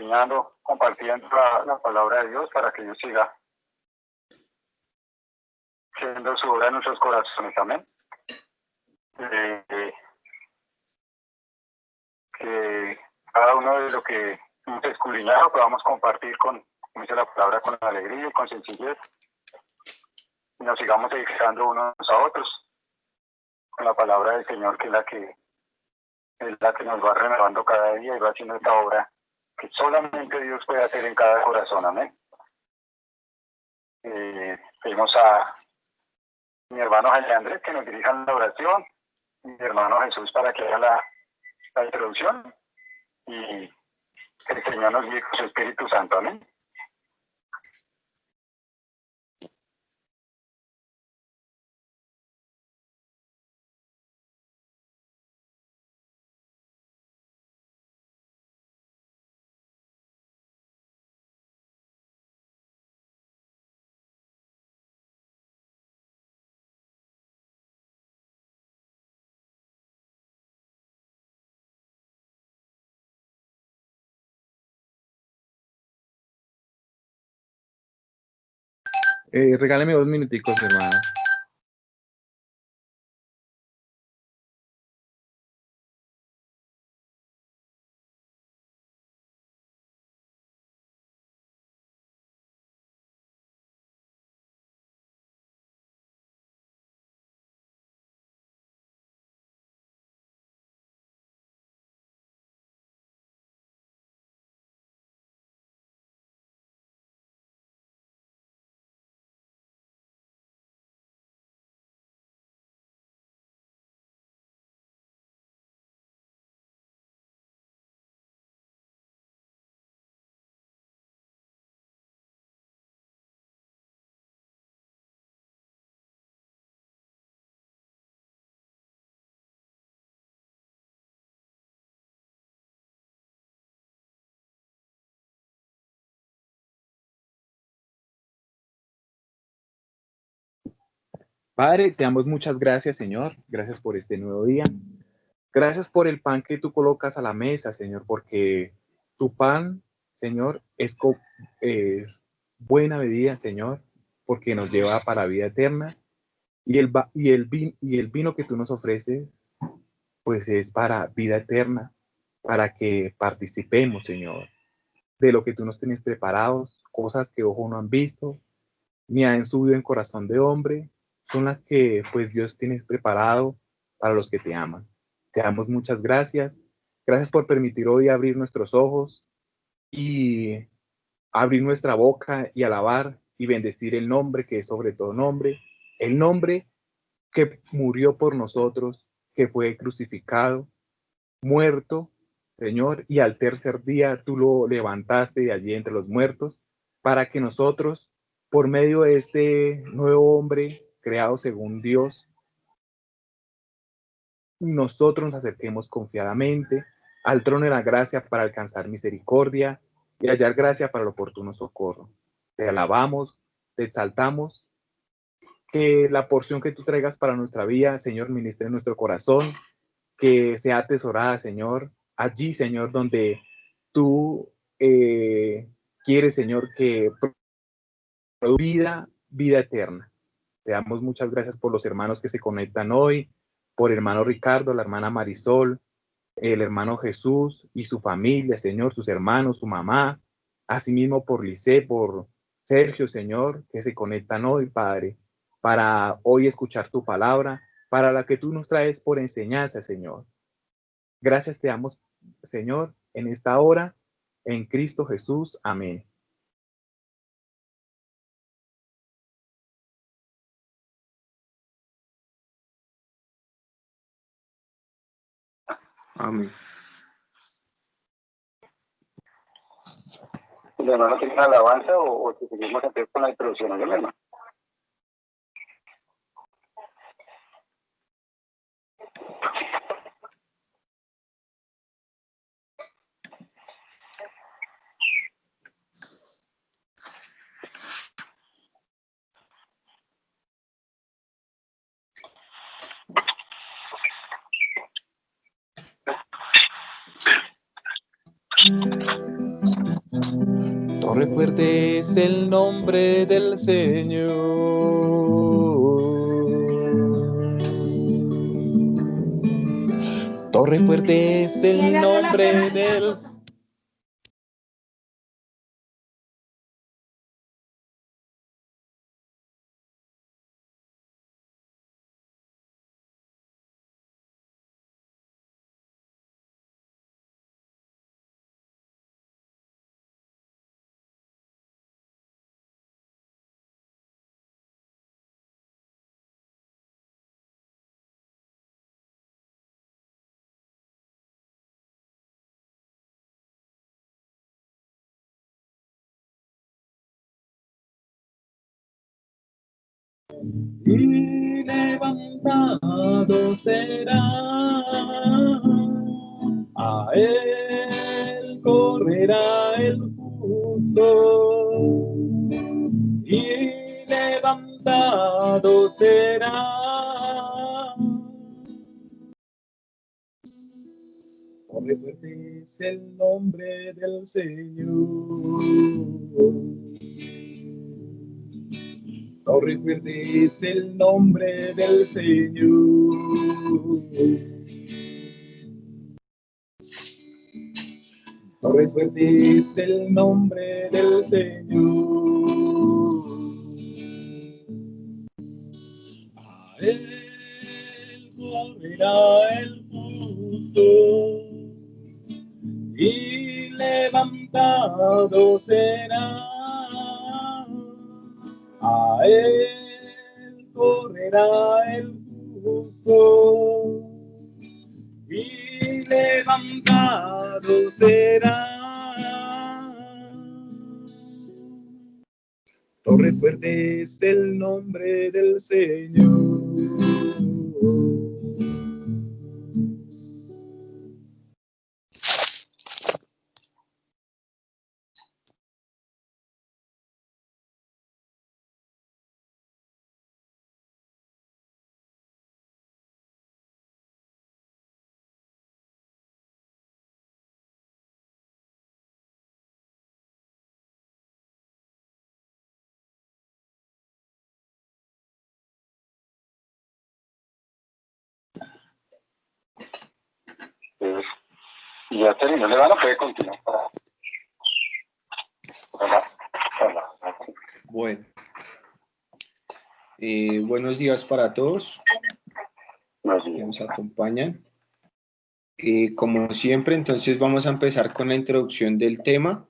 escudriñando, compartiendo la palabra de Dios para que Dios siga siendo su obra en nuestros corazones. Amén. Que cada uno de lo que hemos escudriñado podamos compartir como dice la palabra, con alegría y con sencillez, y nos sigamos edificando unos a otros con la palabra del Señor, que es la que nos va renovando cada día y va haciendo esta obra que solamente Dios puede hacer en cada corazón. Amén. Pedimos a mi hermano José Andrés que nos dirijan la oración, mi hermano Jesús para que haga la introducción, y que el Señor nos guíe con su Espíritu Santo. Amén. Regáleme 2 minuticos, hermano. Padre, te damos muchas gracias, Señor. Gracias por este nuevo día. Gracias por el pan que tú colocas a la mesa, Señor, porque tu pan, Señor, es buena medida, Señor, porque nos lleva para vida eterna. Y el vino que tú nos ofreces, pues es para vida eterna, para que participemos, Señor, de lo que tú nos tienes preparados, cosas que ojo no han visto, ni han subido en corazón de hombre, son las que pues Dios tienes preparado para los que te aman. Te damos muchas gracias. Gracias por permitir hoy abrir nuestros ojos y abrir nuestra boca y alabar y bendecir el nombre que es sobre todo nombre, el nombre que murió por nosotros, que fue crucificado, muerto, Señor, y al tercer día tú lo levantaste de allí entre los muertos, para que nosotros, por medio de este nuevo hombre creado según Dios, nosotros nos acerquemos confiadamente al trono de la gracia para alcanzar misericordia y hallar gracia para el oportuno socorro. Te alabamos, te exaltamos, que la porción que tú traigas para nuestra vida, Señor, ministre en nuestro corazón, que sea atesorada, Señor, allí, Señor, donde tú quieres, Señor, que vida eterna. Te damos muchas gracias por los hermanos que se conectan hoy, por el hermano Ricardo, la hermana Marisol, el hermano Jesús y su familia, Señor, sus hermanos, su mamá, asimismo por Lice, por Sergio, Señor, que se conectan hoy, Padre, para hoy escuchar tu palabra, para la que tú nos traes por enseñanza, Señor. Gracias te damos, Señor, en esta hora, en Cristo Jesús. Amén. Amén. ¿El hermano tiene una alabanza o si seguimos entonces con la introducción del hermano? Torre fuerte es el nombre del Señor. Torre fuerte es el nombre del Señor. Y levantado será, a él correrá el justo, y levantado será. Torre fuerte es el nombre del Señor. Torre fuerte es el nombre del Señor. Torre fuerte es el nombre del Señor. A él correrá el justo, y levantado será. A él correrá el justo, y levantado será. Torre fuerte es el nombre del Señor. Y ya terminó, le van a poder continuar. Hola. Bueno, buenos días para todos que nos acompañan. Como siempre, entonces vamos a empezar con la introducción del tema.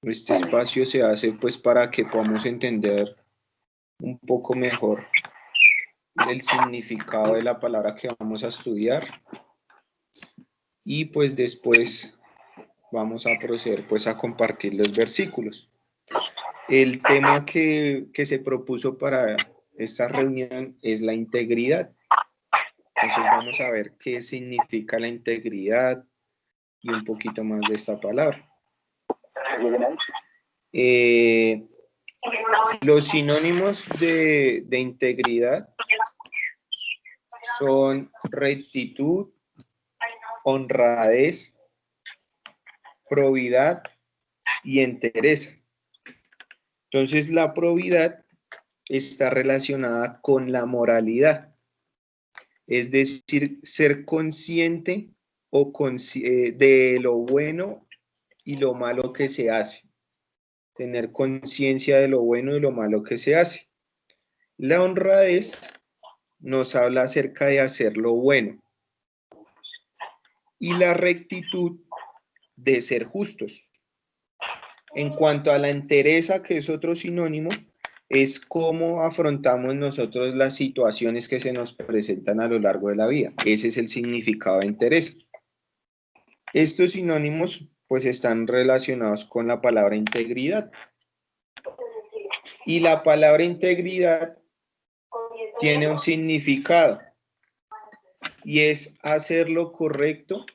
Este espacio se hace pues para que podamos entender un poco mejor el significado de la palabra que vamos a estudiar, y pues después vamos a proceder pues a compartir los versículos. El tema que se propuso para esta reunión es la integridad. Entonces vamos a ver qué significa la integridad y un poquito más de esta palabra. Los sinónimos de integridad son rectitud, honradez, probidad y entereza. Entonces la probidad está relacionada con la moralidad, es decir, ser consciente de lo bueno y lo malo que se hace, tener conciencia de lo bueno y lo malo que se hace. La honradez nos habla acerca de hacer lo bueno, y la rectitud de ser justos. En cuanto a la entereza, que es otro sinónimo, es cómo afrontamos nosotros las situaciones que se nos presentan a lo largo de la vida. Ese es el significado de entereza. Estos sinónimos pues están relacionados con la palabra integridad. Y la palabra integridad tiene un significado, y es hacer lo correcto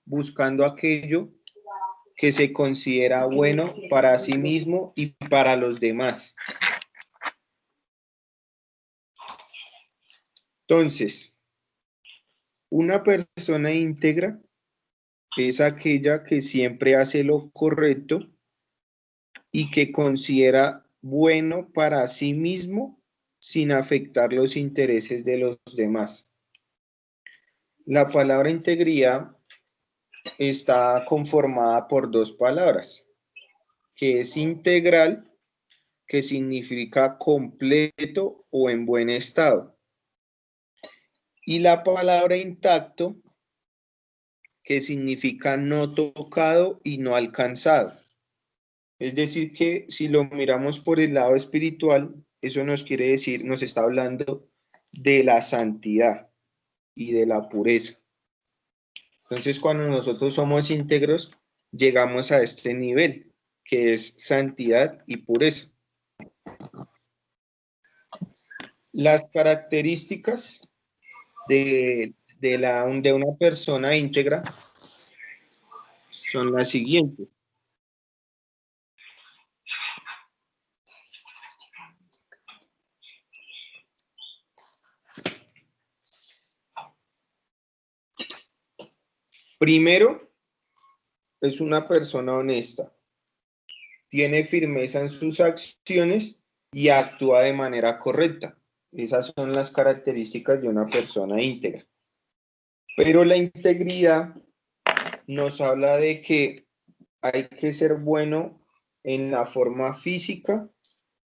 buscando aquello que se considera bueno para sí mismo y para los demás. Entonces, una persona íntegra es aquella que siempre hace lo correcto y que considera bueno para sí mismo sin afectar los intereses de los demás. La palabra integridad está conformada por dos palabras, que es integral, que significa completo o en buen estado, y la palabra intacto, que significa no tocado y no alcanzado. Es decir, que si lo miramos por el lado espiritual, eso nos quiere decir, nos está hablando de la santidad y de la pureza. Entonces, cuando nosotros somos íntegros, llegamos a este nivel, que es santidad y pureza. Las características de una persona íntegra son las siguientes. Primero, es una persona honesta, tiene firmeza en sus acciones y actúa de manera correcta. Esas son las características de una persona íntegra. Pero la integridad nos habla de que hay que ser bueno en la forma física,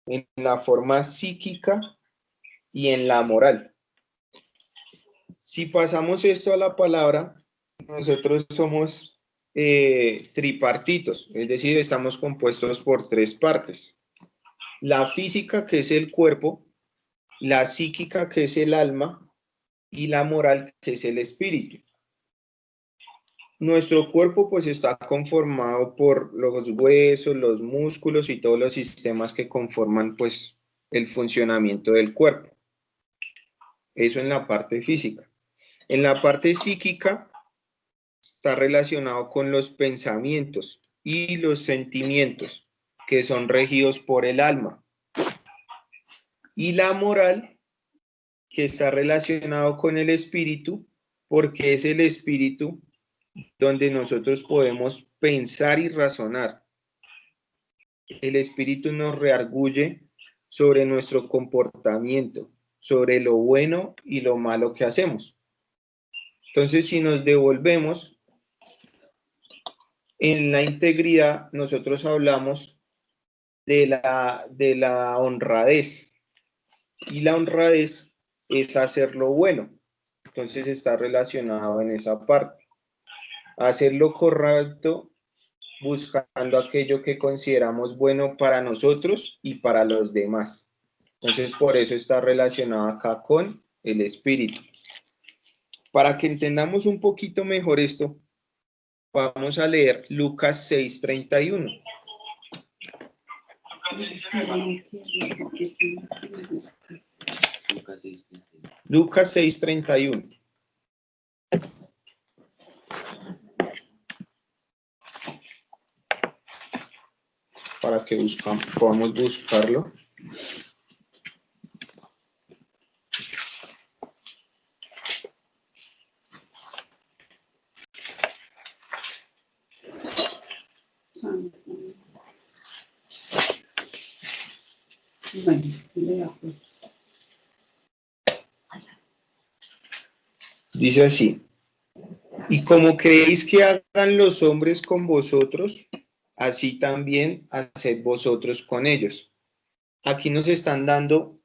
en la forma psíquica y en la moral. Si pasamos esto a la palabra, nosotros somos tripartitos, es decir, estamos compuestos por tres partes. La física, que es el cuerpo, la psíquica, que es el alma, y la moral, que es el espíritu. Nuestro cuerpo pues está conformado por los huesos, los músculos y todos los sistemas que conforman pues el funcionamiento del cuerpo. Eso en la parte física. En la parte psíquica está relacionado con los pensamientos y los sentimientos que son regidos por el alma. Y la moral, que está relacionado con el espíritu, porque es el espíritu donde nosotros podemos pensar y razonar. El espíritu nos reargulle sobre nuestro comportamiento, sobre lo bueno y lo malo que hacemos. Entonces, si nos devolvemos en la integridad, nosotros hablamos de la honradez. Y la honradez es hacer lo bueno. Entonces está relacionado en esa parte. Hacer lo correcto buscando aquello que consideramos bueno para nosotros y para los demás. Entonces, por eso está relacionado acá con el espíritu. Para que entendamos un poquito mejor esto, vamos a leer Lucas 6:31. Lucas 6:31. Para que podamos buscarlo. Dice así: y como queréis que hagan los hombres con vosotros, así también haced vosotros con ellos. Aquí nos están dando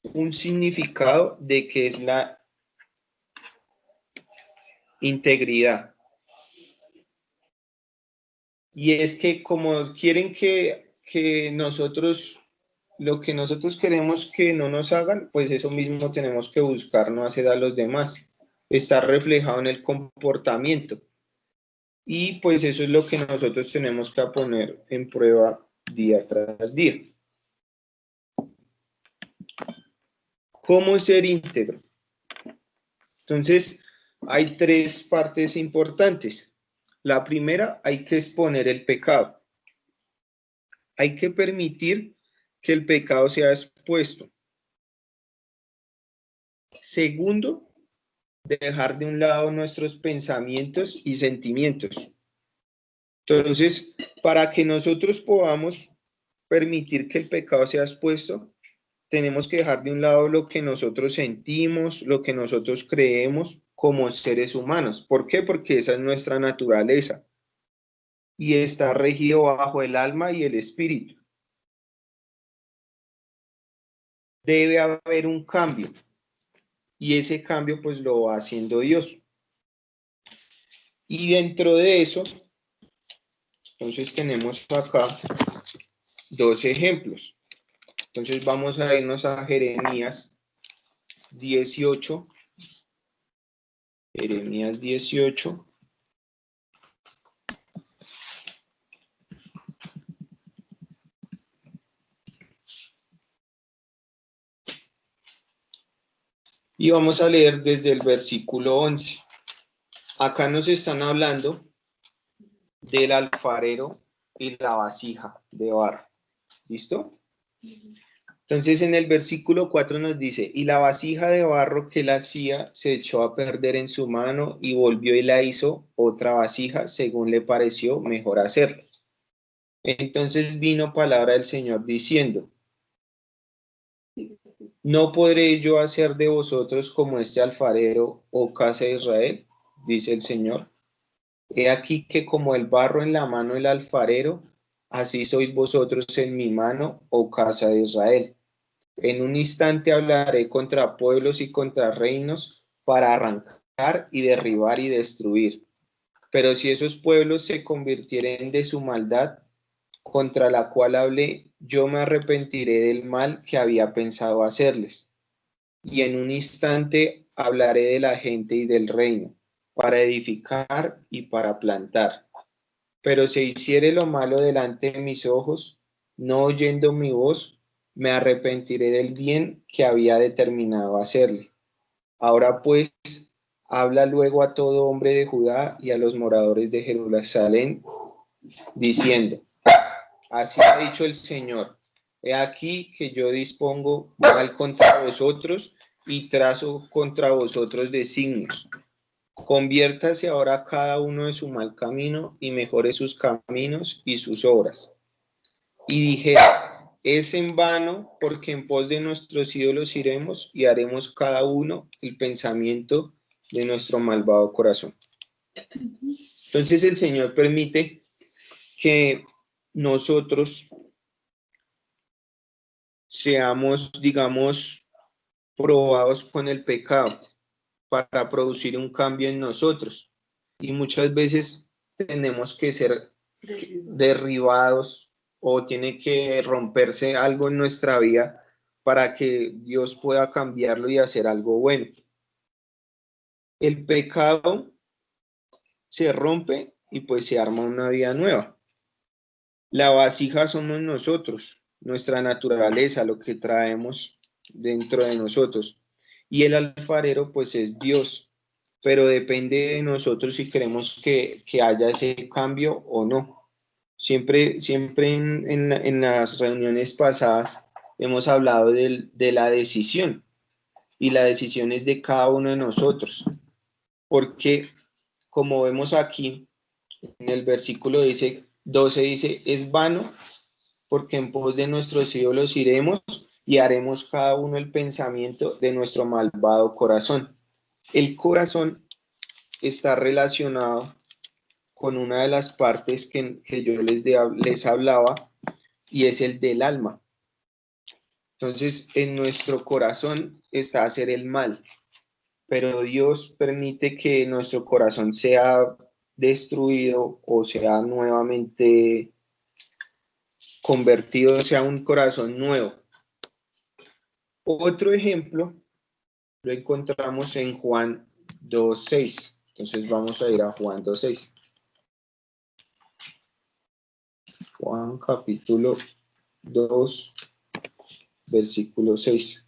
un significado de qué es la integridad. Y es que como quieren que nosotros, lo que nosotros queremos que no nos hagan, pues eso mismo tenemos que buscar, no hacer a los demás. Está reflejado en el comportamiento. Y pues eso es lo que nosotros tenemos que poner en prueba día tras día. ¿Cómo ser íntegro? Entonces, hay tres partes importantes. La primera, hay que exponer el pecado. Hay que permitir que el pecado sea expuesto. Segundo, dejar de un lado nuestros pensamientos y sentimientos. Entonces, para que nosotros podamos permitir que el pecado sea expuesto, tenemos que dejar de un lado lo que nosotros sentimos, lo que nosotros creemos como seres humanos. ¿Por qué? Porque esa es nuestra naturaleza y está regido bajo el alma y el espíritu. Debe haber un cambio y ese cambio pues lo va haciendo Dios. Y dentro de eso, entonces tenemos acá dos ejemplos. Entonces vamos a irnos a Jeremías 18. Jeremías 18. Y vamos a leer desde el versículo 11. Acá nos están hablando del alfarero y la vasija de barro. ¿Listo? Entonces en el versículo 4 nos dice, y la vasija de barro que él hacía se echó a perder en su mano y volvió y la hizo otra vasija según le pareció mejor hacerlo. Entonces vino palabra del Señor diciendo, ¿no podré yo hacer de vosotros como este alfarero, oh casa de Israel? Dice el Señor. He aquí que como el barro en la mano del alfarero, así sois vosotros en mi mano, oh casa de Israel. En un instante hablaré contra pueblos y contra reinos para arrancar y derribar y destruir. Pero si esos pueblos se convirtieren de su maldad, contra la cual hablé, yo me arrepentiré del mal que había pensado hacerles. Y en un instante hablaré de la gente y del reino, para edificar y para plantar. Pero si hiciere lo malo delante de mis ojos, no oyendo mi voz, me arrepentiré del bien que había determinado hacerle. Ahora pues, habla luego a todo hombre de Judá y a los moradores de Jerusalén, diciendo, así ha dicho el Señor, he aquí que yo dispongo mal contra vosotros y trazo contra vosotros designios. Conviértase ahora cada uno de su mal camino y mejore sus caminos y sus obras. Y dije, es en vano porque en pos de nuestros ídolos iremos y haremos cada uno el pensamiento de nuestro malvado corazón. Entonces el Señor permite que nosotros seamos, digamos, probados con el pecado para producir un cambio en nosotros. Y muchas veces tenemos que ser derribados o tiene que romperse algo en nuestra vida para que Dios pueda cambiarlo y hacer algo bueno. El pecado se rompe y pues se arma una vida nueva. La vasija somos nosotros, nuestra naturaleza, lo que traemos dentro de nosotros. Y el alfarero pues es Dios, pero depende de nosotros si queremos que haya ese cambio o no. Siempre en las reuniones pasadas hemos hablado de la decisión y la decisión es de cada uno de nosotros, porque como vemos aquí en el versículo 12 dice, es vano porque en pos de nuestros ídolos iremos y haremos cada uno el pensamiento de nuestro malvado corazón. El corazón está relacionado con una de las partes que yo les hablaba y es el del alma. Entonces, en nuestro corazón está hacer el mal, pero Dios permite que nuestro corazón sea destruido o sea nuevamente convertido, sea un corazón nuevo. Otro ejemplo lo encontramos en Juan 2:6. Entonces vamos a ir a Juan 2:6. Juan capítulo 2, versículo 6.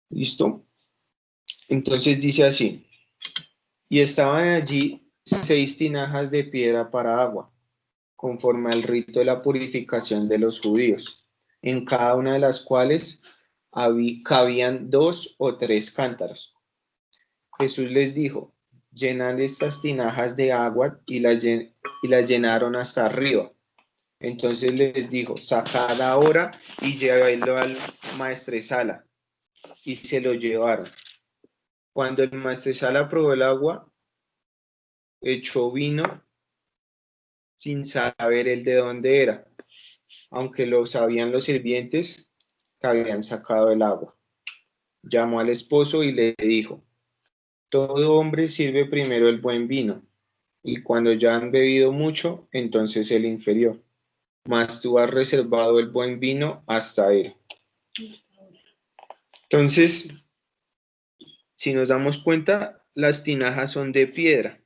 ¿Listo? Entonces dice así, y estaban allí 6 tinajas de piedra para agua, conforme al rito de la purificación de los judíos, en cada una de las cuales cabían 2 o 3 cántaros. Jesús les dijo, llenad estas tinajas de agua y las llenaron hasta arriba. Entonces les dijo, sacad ahora y llevadlo al maestresala. Y se lo llevaron. Cuando el maestresala probó el agua, echó vino sin saber él de dónde era, aunque lo sabían los sirvientes que habían sacado el agua. Llamó al esposo y le dijo, todo hombre sirve primero el buen vino, y cuando ya han bebido mucho, entonces el inferior. Mas tú has reservado el buen vino hasta él. Entonces, si nos damos cuenta, las tinajas son de piedra.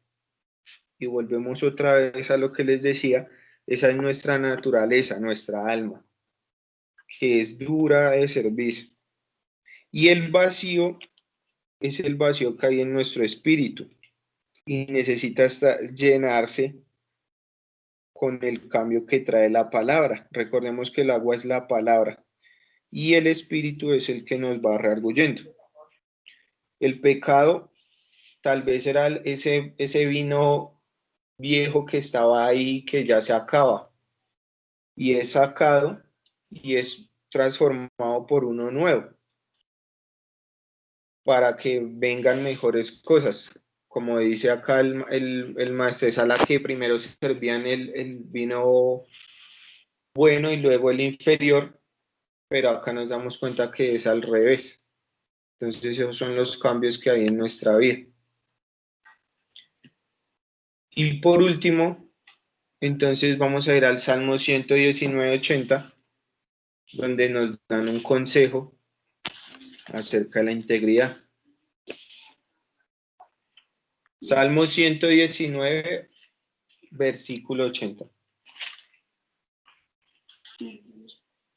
Y volvemos otra vez a lo que les decía, esa es nuestra naturaleza, nuestra alma, que es dura de servicio. Y el vacío es el vacío que hay en nuestro espíritu y necesita llenarse con el cambio que trae la palabra. Recordemos que el agua es la palabra y el espíritu es el que nos va rearguyendo. El pecado tal vez era ese vino viejo que estaba ahí, que ya se acaba, y es sacado y es transformado por uno nuevo para que vengan mejores cosas. Como dice acá el maestresala, que primero se servían el vino bueno y luego el inferior, pero acá nos damos cuenta que es al revés. Entonces esos son los cambios que hay en nuestra vida. Y por último, entonces vamos a ir al Salmo 119:80, donde nos dan un consejo acerca de la integridad. Salmo 119, versículo 80.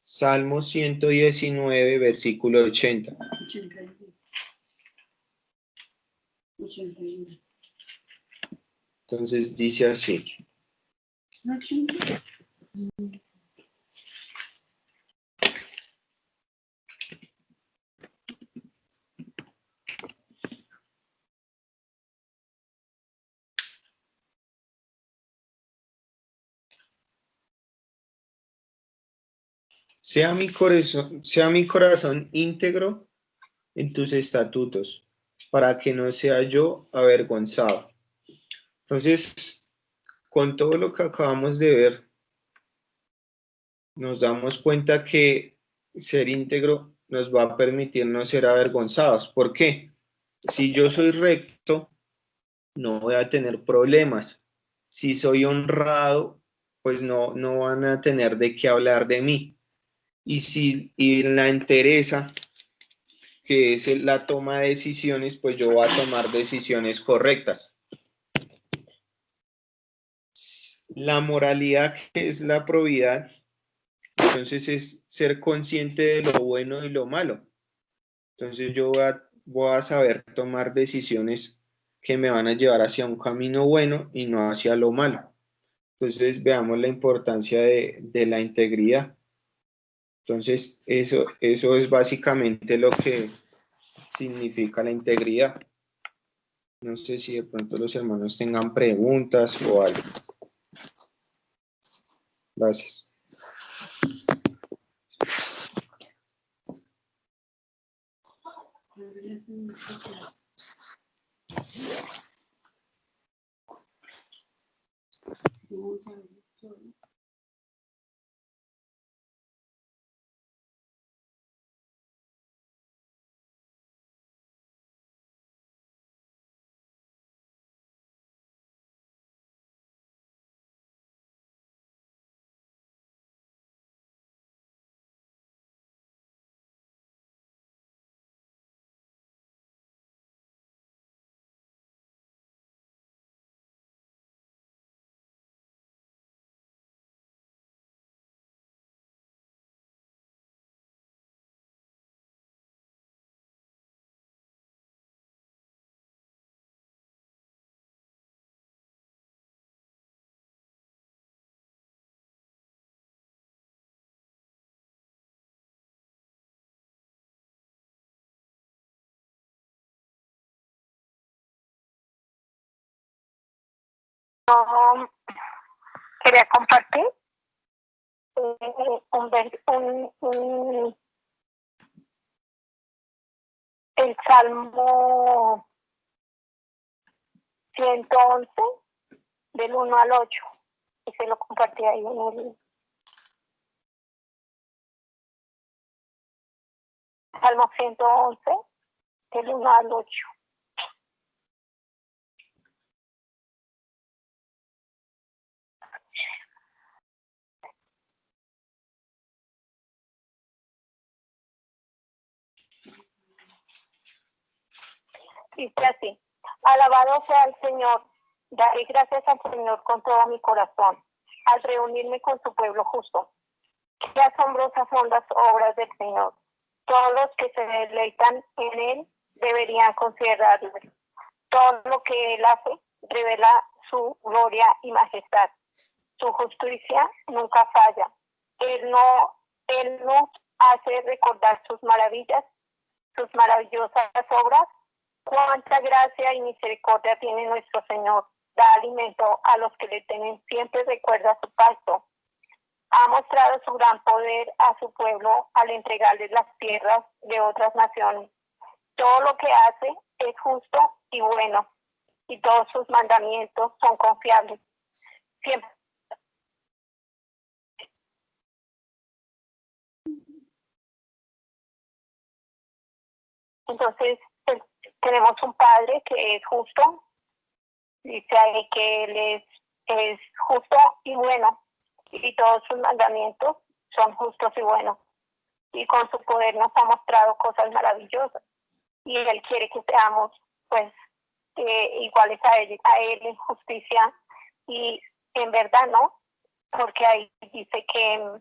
Salmo 119, versículo 80. Entonces dice así. Sea mi corazón íntegro en tus estatutos, para que no sea yo avergonzado. Entonces, con todo lo que acabamos de ver, nos damos cuenta que ser íntegro nos va a permitir no ser avergonzados. ¿Por qué? Si yo soy recto, no voy a tener problemas. Si soy honrado, pues no van a tener de qué hablar de mí. Y la entereza, que es la toma de decisiones, pues yo voy a tomar decisiones correctas. La moralidad, que es la probidad, entonces es ser consciente de lo bueno y lo malo. Entonces yo voy a saber tomar decisiones que me van a llevar hacia un camino bueno y no hacia lo malo. Entonces veamos la importancia de la integridad. Entonces eso es básicamente lo que significa la integridad. No sé si de pronto los hermanos tengan preguntas o algo. Gracias. quería compartir el Salmo 111 del 1 al 8 y se lo compartí ahí en el Salmo 111 del 1 al 8. Dice así: alabado sea el Señor, daré gracias al Señor con todo mi corazón, al reunirme con su pueblo justo. Qué asombrosas son las obras del Señor. Todos los que se deleitan en Él deberían considerarlo. Todo lo que Él hace revela su gloria y majestad. Su justicia nunca falla. Él nos hace recordar sus maravillas, sus maravillosas obras. Cuánta gracia y misericordia tiene nuestro Señor. Da alimento a los que le temen, siempre recuerda su pacto. Ha mostrado su gran poder a su pueblo al entregarles las tierras de otras naciones. Todo lo que hace es justo y bueno, y todos sus mandamientos son confiables. Siempre. Entonces, pues, tenemos un Padre que es justo, dice ahí que Él es justo y bueno, y todos sus mandamientos son justos y buenos. Y con su poder nos ha mostrado cosas maravillosas. Y Él quiere que seamos, pues, iguales a Él en justicia y en verdad, ¿no? Porque ahí dice que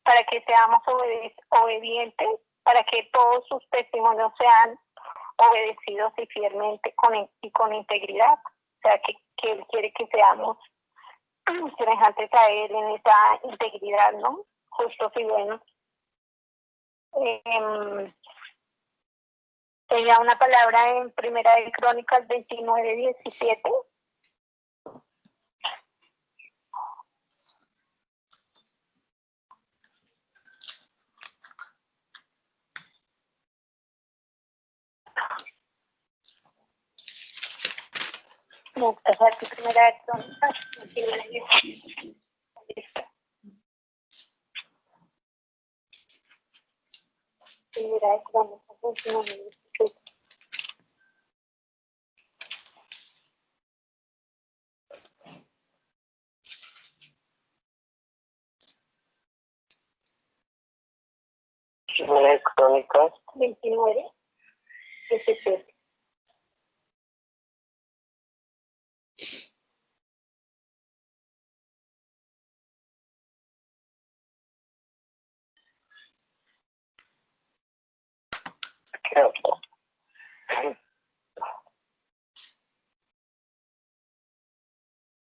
para que seamos obedientes, para que todos sus testimonios sean obedecidos y fielmente y con integridad. O sea, que Él quiere que seamos semejantes a Él en esa integridad, ¿no? Justos y buenos. Tenía una palabra en Primera de Crónicas 29:17. No, esa es Primera de Crónicas 29:17. Primera de Crónicas 29:17. Primera de Crónicas 29:17.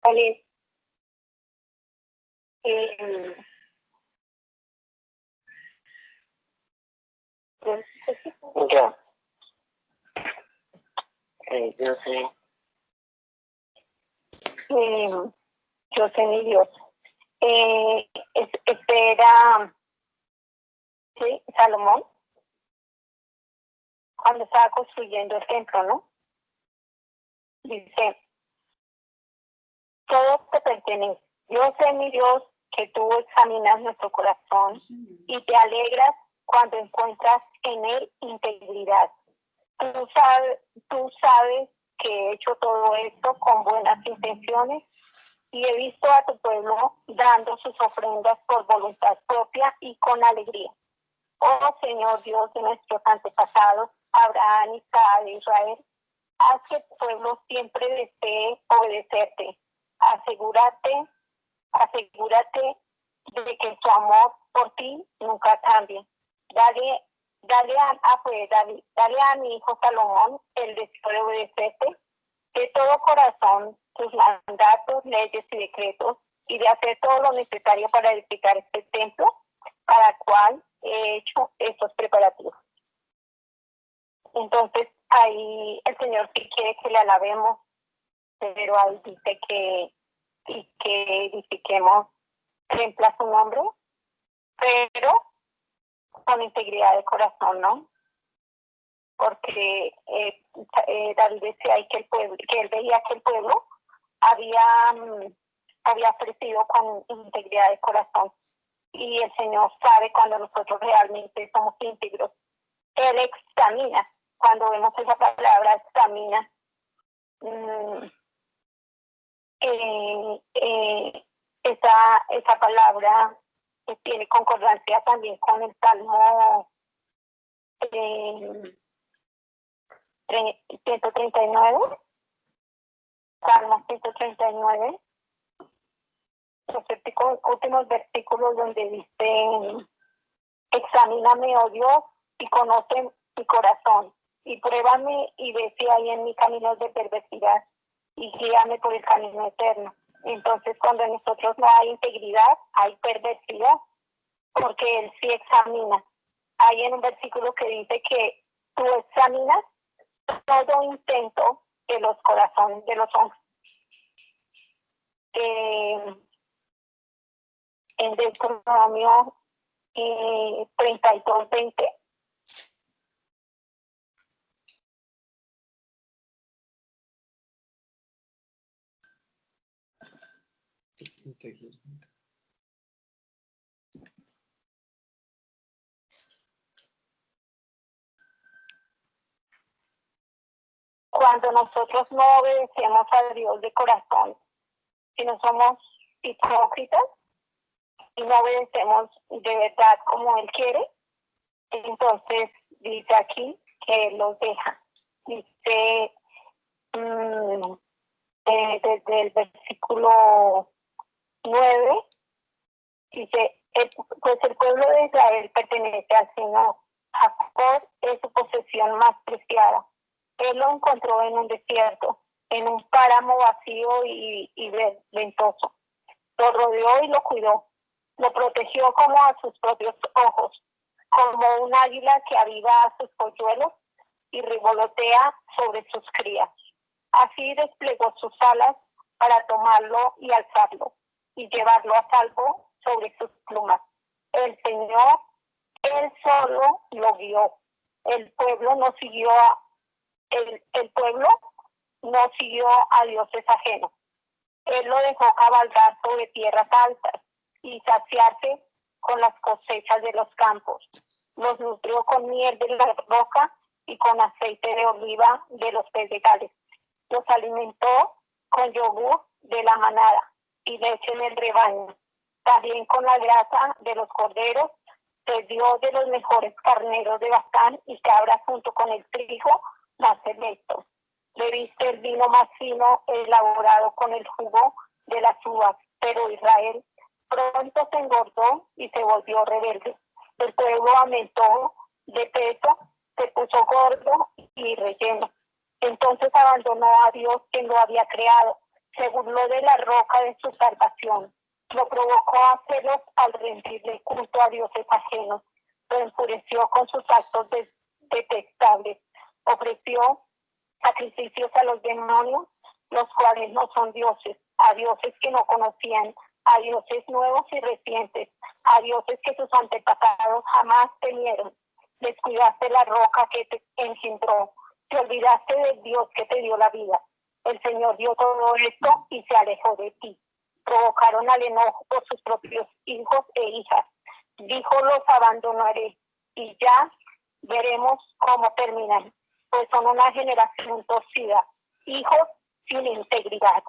Vale. Ya. Yo sé. Yo sé mi Dios. Este era, sí, Salomón, cuando estaba construyendo el templo, ¿no? Dice: todo te pertenece. Yo sé, mi Dios, que tú examinas nuestro corazón y te alegras cuando encuentras en él integridad. Tú sabes que he hecho todo esto con buenas intenciones y he visto a tu pueblo dando sus ofrendas por voluntad propia y con alegría. Oh Señor Dios de nuestros antepasados, Abraham, Isaac e Israel, haz que tu pueblo siempre desee obedecerte. Asegúrate de que tu amor por ti nunca cambie. Dale a mi hijo Salomón el deseo de obedecerte de todo corazón, tus mandatos, leyes y decretos, y de hacer todo lo necesario para edificar este templo, para el cual he hecho estos preparativos. Entonces, ahí el Señor sí quiere que le alabemos, pero ahí dice que edifiquemos templo a su nombre, pero con integridad de corazón, ¿no? Porque David decía ahí que él veía que el pueblo había ofrecido con integridad de corazón, y el Señor sabe cuando nosotros realmente somos íntegros. Él examina, cuando vemos esa palabra examina, esa palabra tiene concordancia también con el Salmo 139, Salmo 139, los últimos versículos donde dice: examíname, oh Dios, y conoce mi corazón, y pruébame y ve si hay en mi caminos de perversidad, y guíame por el camino eterno. Entonces, cuando en nosotros no hay integridad, hay perversidad, porque Él sí examina. Hay en un versículo que dice que tú examinas todo intento de los corazones de los hombres. En Deuteronomio 32:20. Cuando nosotros no obedecemos a Dios de corazón, si no somos hipócritas y no obedecemos de verdad como Él quiere, entonces dice aquí que Él los deja. Dice desde el versículo 9, dice: pues el pueblo de Israel pertenece al Señor, Jacob es su posesión más preciada. Él lo encontró en un desierto, en un páramo vacío y ventoso. Lo rodeó y lo cuidó. Lo protegió como a sus propios ojos, como un águila que aviva a sus polluelos y revolotea sobre sus crías. Así desplegó sus alas para tomarlo y alzarlo, y llevarlo a salvo sobre sus plumas. El Señor, Él solo lo guió. El pueblo no siguió a dioses ajenos. Él lo dejó cabalgar sobre tierras altas y saciarse con las cosechas de los campos. Los nutrió con miel de la roca y con aceite de oliva de los pedregales. Los alimentó con yogur de la manada y leche en el rebaño. También con la grasa de los corderos se dio de los mejores carneros de Basán y cabras, junto con el trigo más selecto. Le diste el vino más fino, elaborado con el jugo de las uvas. Pero Israel pronto se engordó y se volvió rebelde. El pueblo aumentó de peso, se puso gordo y relleno. Entonces abandonó a Dios, quien lo había creado. Se burló de la roca de su salvación. Lo provocó a celos al rendirle culto a dioses ajenos. Lo enfureció con sus actos detestables. Ofreció sacrificios a los demonios, los cuales no son dioses, a dioses que no conocían, a dioses nuevos y recientes, a dioses que sus antepasados jamás temieron. Descuidaste la roca que te engendró, te olvidaste del Dios que te dio la vida. El Señor dio todo esto y se alejó de ti. Provocaron al enojo por sus propios hijos e hijas. Dijo: los abandonaré, y ya veremos cómo terminan, pues son una generación torcida, hijos sin integridad.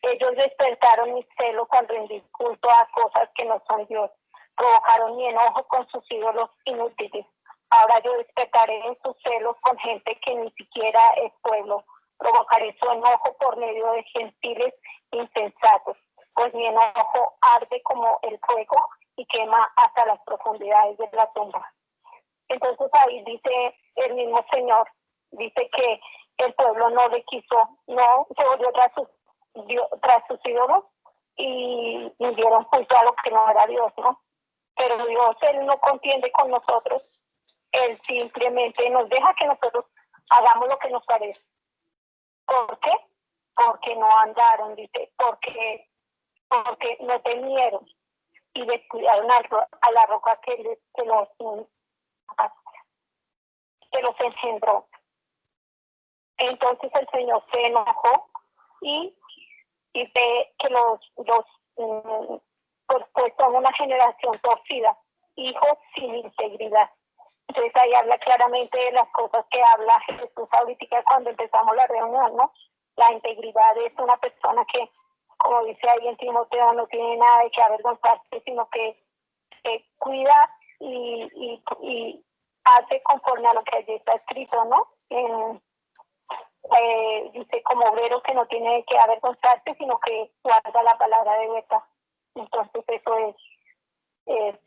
Ellos despertaron mi celo cuando rendí culto a cosas que no son Dios. Provocaron mi enojo con sus ídolos inútiles. Ahora yo despertaré en sus celos con gente que ni siquiera es pueblo. Provocaré su enojo por medio de gentiles insensatos, pues mi enojo arde como el fuego y quema hasta las profundidades de la tumba. Entonces ahí dice el mismo Señor, dice que el pueblo no le quiso, no se volvió tras sus ídolos y dieron culto a lo que no era Dios, ¿no? Pero Dios, Él no contiende con nosotros. Él simplemente nos deja que nosotros hagamos lo que nos parece. ¿Por qué? porque no andaron, dice, porque no temieron y descuidaron a la roca que los engendró. Entonces el Señor se enojó y ve que pues son una generación torcida, hijos sin integridad. Entonces ahí habla claramente de las cosas que habla Jesús ahorita cuando empezamos la reunión, ¿no? La integridad es una persona que, como dice ahí en Timoteo, no tiene nada de que avergonzarse, sino que cuida y hace conforme a lo que allí está escrito, ¿no? Dice como obrero que no tiene que avergonzarse, sino que guarda la palabra de verdad. Entonces eso es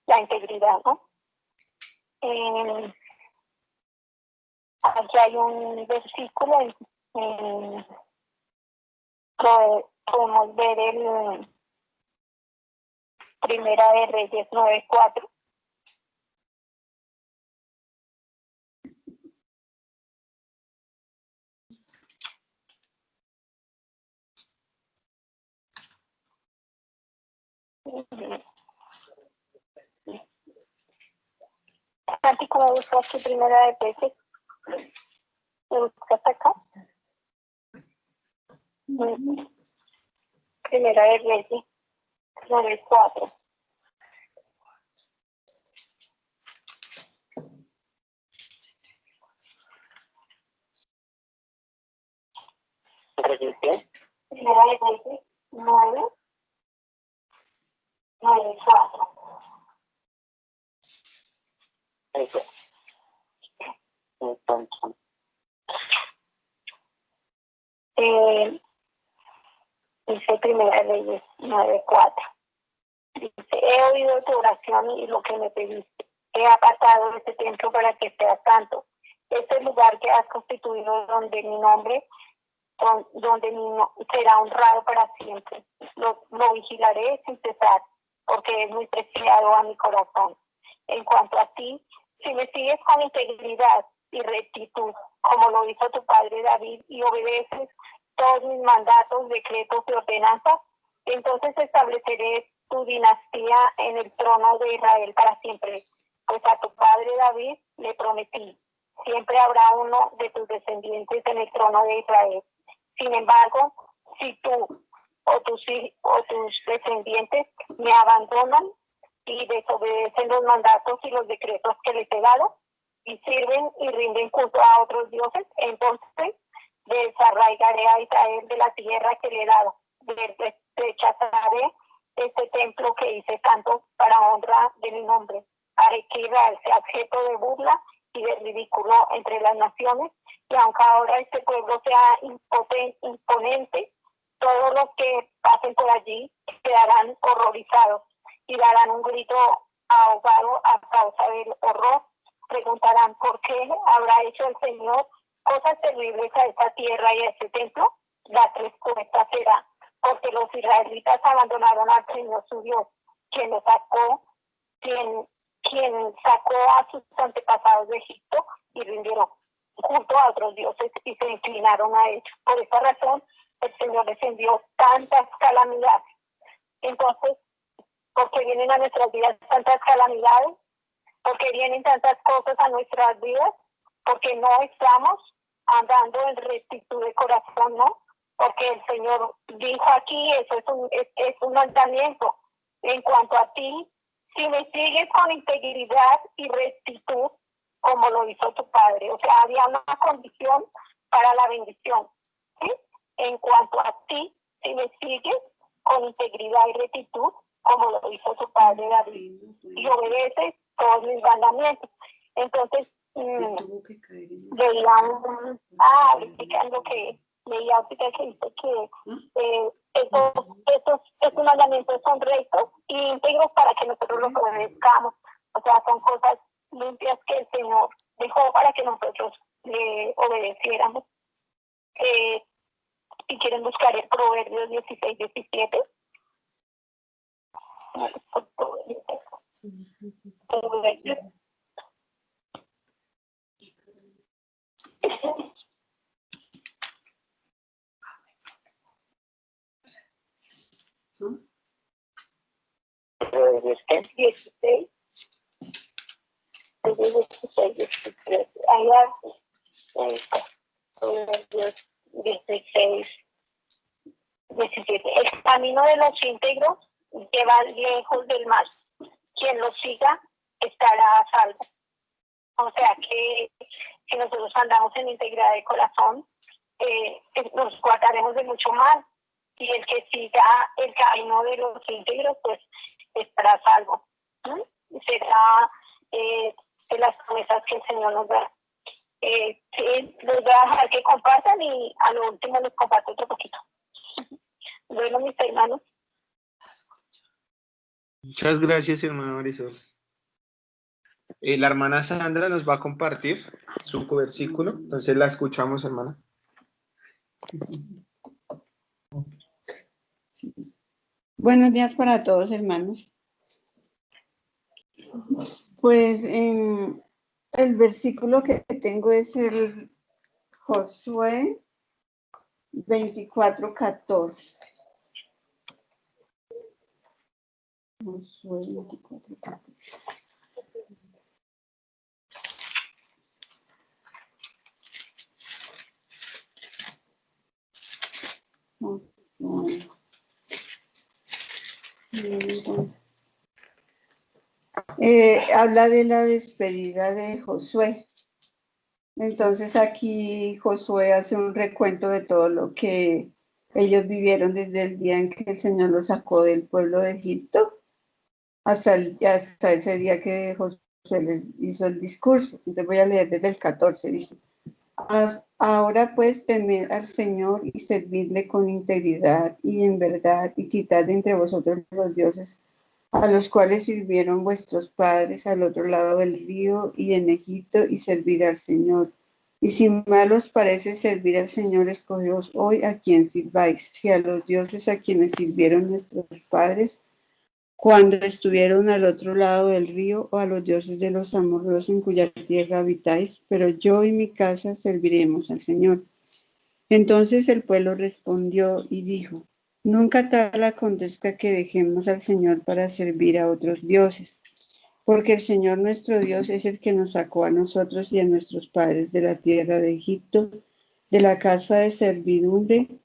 la integridad, ¿no? Aquí hay un versículo, podemos ver el Primera de Reyes 9:4. Santi, ¿cómo buscas tu Primera de Reyes? ¿Lo buscas acá? Primera de Reyes 9:4. Primera de Reyes 9:4. Eso. Entonces, dice Primera de Reyes 9:4. Dice, he oído tu oración y lo que me pediste. He apartado de este templo para que sea santo. Este lugar que has constituido donde mi nombre será honrado para siempre. Lo vigilaré sin cesar, porque es muy preciado a mi corazón. En cuanto a ti, si me sigues con integridad y rectitud, como lo hizo tu padre David, y obedeces todos mis mandatos, decretos y ordenanzas, entonces estableceré tu dinastía en el trono de Israel para siempre. Pues a tu padre David le prometí, siempre habrá uno de tus descendientes en el trono de Israel. Sin embargo, si tú o tus descendientes me abandonan y desobedecen los mandatos y los decretos que les he dado, y sirven y rinden culto a otros dioses, entonces desarraigaré a Israel de la tierra que le he dado. Rechazaré este templo que hice santo para honra de mi nombre. Haré que Israel sea objeto de burla y de ridículo entre las naciones, y aunque ahora este pueblo sea imponente, todos los que pasen por allí quedarán horrorizados y darán un grito ahogado a causa del horror. Preguntarán por qué habrá hecho el Señor cosas terribles a esta tierra y a este templo. La respuesta será porque los israelitas abandonaron al Señor su Dios, quien sacó a sus antepasados de Egipto, y rindieron junto a otros dioses y se inclinaron a ellos. Por esta razón el Señor les envió tantas calamidades. Entonces, porque vienen a nuestras vidas tantas calamidades, porque vienen tantas cosas a nuestras vidas, porque no estamos andando en rectitud de corazón, ¿no? Porque el Señor dijo aquí, eso es un mandamiento. En cuanto a ti, si me sigues con integridad y rectitud, como lo hizo tu padre. O sea, había una condición para la bendición, ¿sí? En cuanto a ti, si me sigues con integridad y rectitud, como lo hizo tu padre David, y obedeces todos mis mandamientos. Entonces, veía explicando que leía ahorita que dice que estos mandamientos son rectos y íntegros para que nosotros los obedezcamos. O sea, son cosas limpias que el Señor dejó para que nosotros le obedeciéramos. Si quieren buscar el Proverbios 16:17. el 16. 16, 17. Allá, 16, 17. El camino de los íntegros lleva lejos del mal. Quien lo siga estará a salvo. O sea que si nosotros andamos en integridad de corazón, nos guardaremos de mucho mal. Y el que siga el camino de los íntegros, pues estará a salvo. Será de las promesas que el Señor nos da. Sí, los voy a dejar que compartan y a lo último les comparto otro poquito. Bueno, mis hermanos. Muchas gracias, hermana Marisol. La hermana Sandra nos va a compartir su versículo, entonces la escuchamos, hermana. Buenos días para todos, hermanos. Pues el versículo que tengo es el Josué 24:14. Josué 24:14. Habla de la despedida de Josué. Entonces aquí Josué hace un recuento de todo lo que ellos vivieron desde el día en que el Señor los sacó del pueblo de Egipto hasta ese día que Josué les hizo el discurso. Entonces voy a leer desde el 14, dice: Ahora pues temed al Señor y servidle con integridad y en verdad, y quitad de entre vosotros los dioses a los cuales sirvieron vuestros padres al otro lado del río y en Egipto, y servir al Señor. Y si mal os parece servir al Señor, escogeos hoy a quien sirváis, si a los dioses a quienes sirvieron nuestros padres cuando estuvieron al otro lado del río, o a los dioses de los amorreos en cuya tierra habitáis, pero yo y mi casa serviremos al Señor. Entonces el pueblo respondió y dijo: Nunca tal acontezca que dejemos al Señor para servir a otros dioses, porque el Señor nuestro Dios es el que nos sacó a nosotros y a nuestros padres de la tierra de Egipto, de la casa de servidumbre,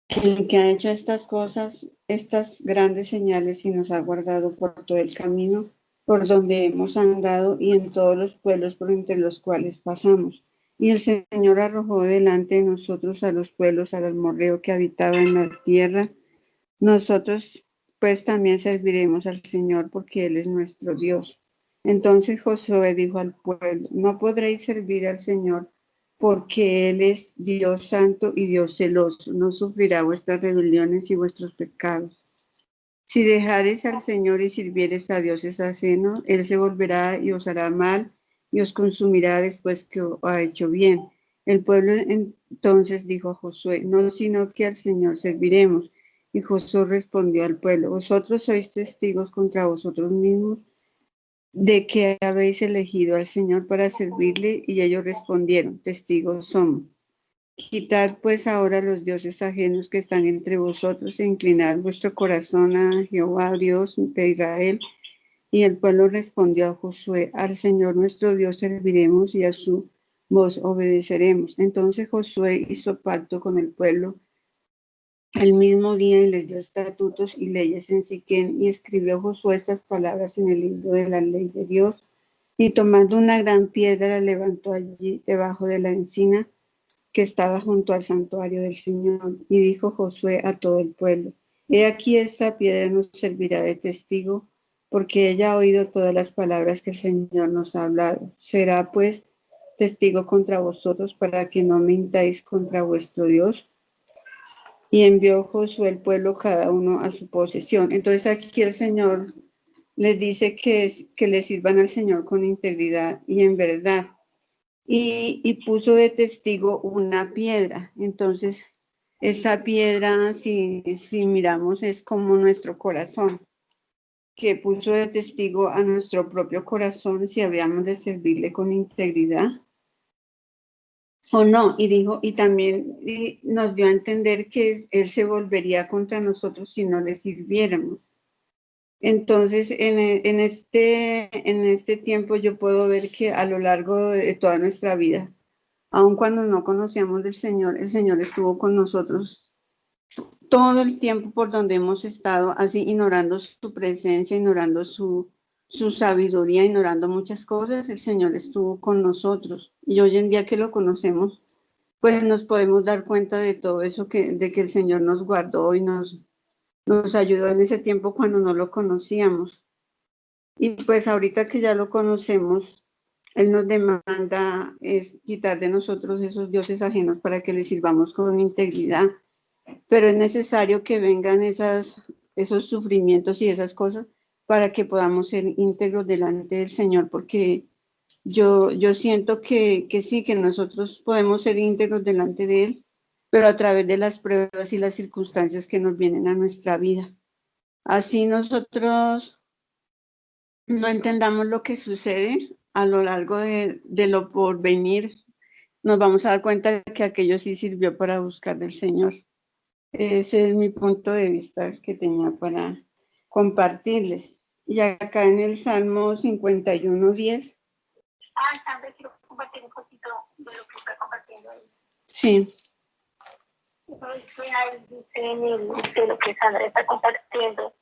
el que ha hecho estas cosas, estas grandes señales, y nos ha guardado por todo el camino por donde hemos andado y en todos los pueblos por entre los cuales pasamos. Y el Señor arrojó delante de nosotros a los pueblos, al amorreo que habitaba en la tierra. Nosotros pues también serviremos al Señor, porque Él es nuestro Dios. Entonces Josué dijo al pueblo: No podréis servir al Señor, porque Él es Dios santo y Dios celoso. No sufrirá vuestras rebeliones y vuestros pecados. Si dejareis al Señor y sirviereis a dioses ajenos, Él se volverá y os hará mal y os consumirá después que os ha hecho bien. El pueblo entonces dijo a Josué: No, sino que al Señor serviremos. Y Josué respondió al pueblo: Vosotros sois testigos contra vosotros mismos de que habéis elegido al Señor para servirle. Y ellos respondieron: Testigos somos. Quitad pues ahora los dioses ajenos que están entre vosotros, e inclinad vuestro corazón a Jehová, Dios de Israel. Y el pueblo respondió a Josué: Al Señor nuestro Dios serviremos y a su voz obedeceremos. Entonces Josué hizo pacto con el pueblo el mismo día y les dio estatutos y leyes en Siquén, y escribió Josué estas palabras en el libro de la ley de Dios. Y tomando una gran piedra, la levantó allí debajo de la encina que estaba junto al santuario del Señor. Y dijo Josué a todo el pueblo: He aquí, esta piedra nos servirá de testigo, porque ella ha oído todas las palabras que el Señor nos ha hablado. Será pues testigo contra vosotros, para que no mintáis contra vuestro Dios. Y envió Josué el pueblo cada uno a su posesión. Entonces aquí el Señor les dice que le sirvan al Señor con integridad y en verdad. Y puso de testigo una piedra. Entonces esa piedra, si miramos, es como nuestro corazón, que puso de testigo a nuestro propio corazón si habíamos de servirle con integridad o no. Y dijo, y también nos dio a entender que Él se volvería contra nosotros si no le sirviéramos. Entonces, en este tiempo yo puedo ver que a lo largo de toda nuestra vida, aun cuando no conocíamos del Señor, el Señor estuvo con nosotros todo el tiempo por donde hemos estado, así ignorando su presencia, ignorando su sabiduría, ignorando muchas cosas, el Señor estuvo con nosotros. Y hoy en día que lo conocemos, pues nos podemos dar cuenta de todo eso, de que el Señor nos guardó y nos ayudó en ese tiempo cuando no lo conocíamos. Y pues ahorita que ya lo conocemos, Él nos demanda es quitar de nosotros esos dioses ajenos para que le sirvamos con integridad. Pero es necesario que vengan esos sufrimientos y esas cosas para que podamos ser íntegros delante del Señor, porque yo siento que sí, que nosotros podemos ser íntegros delante de Él, pero a través de las pruebas y las circunstancias que nos vienen a nuestra vida. Así nosotros no entendamos lo que sucede a lo largo de lo porvenir, nos vamos a dar cuenta de que aquello sí sirvió para buscar del Señor. Ese es mi punto de vista que tenía para compartirles. Y acá en el Salmo 51:10. Sandra, quiero compartir un poquito de lo que está compartiendo ahí. Sí. Ahí dice de lo que Sandra está compartiendo.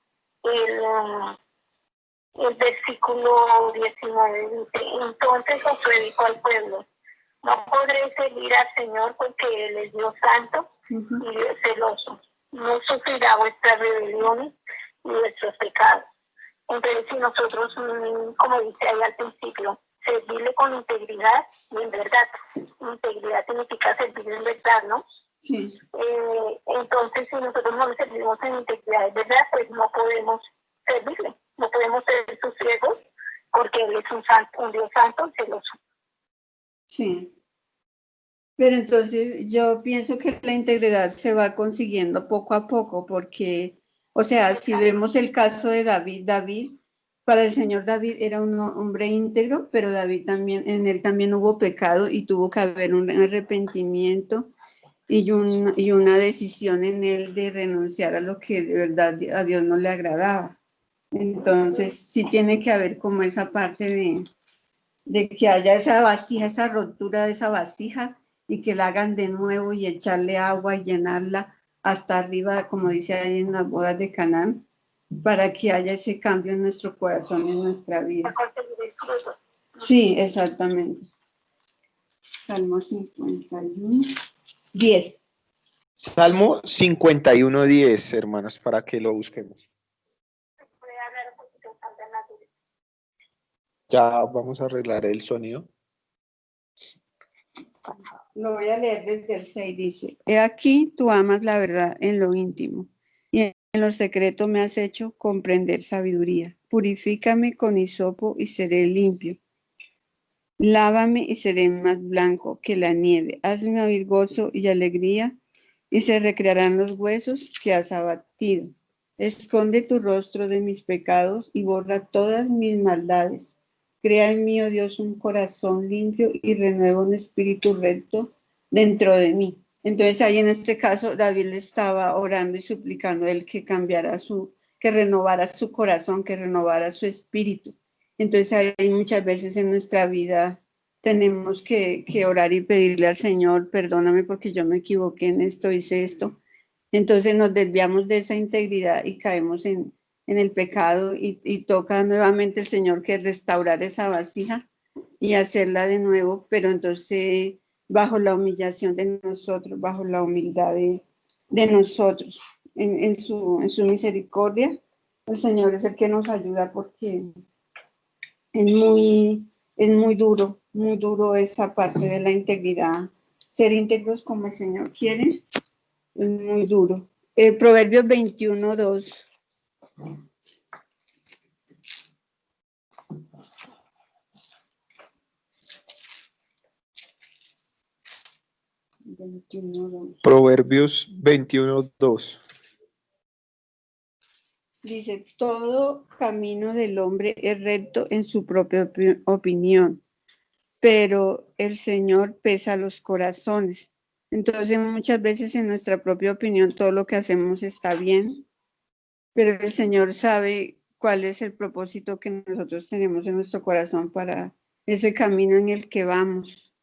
El versículo 19 dice: entonces Josué dijo al pueblo: no podré servir al Señor porque Él es Dios santo y Dios celoso. No sufrirá vuestras rebeliones y vuestros pecados. Entonces, si nosotros, como dice ahí al principio, servirle con integridad y en verdad, integridad significa servir en verdad, ¿no? Sí. Entonces, si nosotros no le servimos en integridad y verdad, pues no podemos servirle, no podemos ser sus siervos, porque Él es un Dios santo y celoso. Sí. Pero entonces yo pienso que la integridad se va consiguiendo poco a poco, porque, o sea, si vemos el caso de David, para el Señor David era un hombre íntegro, pero David también, en él también hubo pecado y tuvo que haber un arrepentimiento y una decisión en él de renunciar a lo que de verdad a Dios no le agradaba. Entonces sí tiene que haber como esa parte de que haya esa vasija, esa rotura de esa vasija y que la hagan de nuevo y echarle agua y llenarla hasta arriba, como dice ahí en las bodas de Canaán, para que haya ese cambio en nuestro corazón y en nuestra vida. Sí, exactamente. Salmo 51, 10. Salmo 51:10, hermanos, para que lo busquemos. Ya vamos a arreglar el sonido. Lo voy a leer desde el 6, dice: he aquí, tú amas la verdad en lo íntimo, y en lo secreto me has hecho comprender sabiduría. Purifícame con hisopo y seré limpio. Lávame y seré más blanco que la nieve. Hazme oír gozo y alegría, y se recrearán los huesos que has abatido. Esconde tu rostro de mis pecados y borra todas mis maldades. Crea en mí, oh Dios, un corazón limpio y renueva un espíritu recto dentro de mí. Entonces ahí en este caso David le estaba orando y suplicando a él que que renovara su corazón, que renovara su espíritu. Entonces hay muchas veces en nuestra vida tenemos que orar y pedirle al Señor: perdóname porque yo me equivoqué en esto, hice esto. Entonces nos desviamos de esa integridad y caemos en el pecado y toca nuevamente el Señor que restaurar esa vasija y hacerla de nuevo, pero entonces bajo la humillación de nosotros, bajo la humildad de nosotros, en su misericordia. El Señor es el que nos ayuda, porque es muy duro esa parte de la integridad. Ser íntegros como el Señor quiere es muy duro. Proverbios 21:2. Proverbios 21:2. Dice: todo camino del hombre es recto en su propia opinión, pero el Señor pesa los corazones. Entonces muchas veces en nuestra propia opinión todo lo que hacemos está bien, pero el Señor sabe cuál es el propósito que nosotros tenemos en nuestro corazón para ese camino en el que vamos.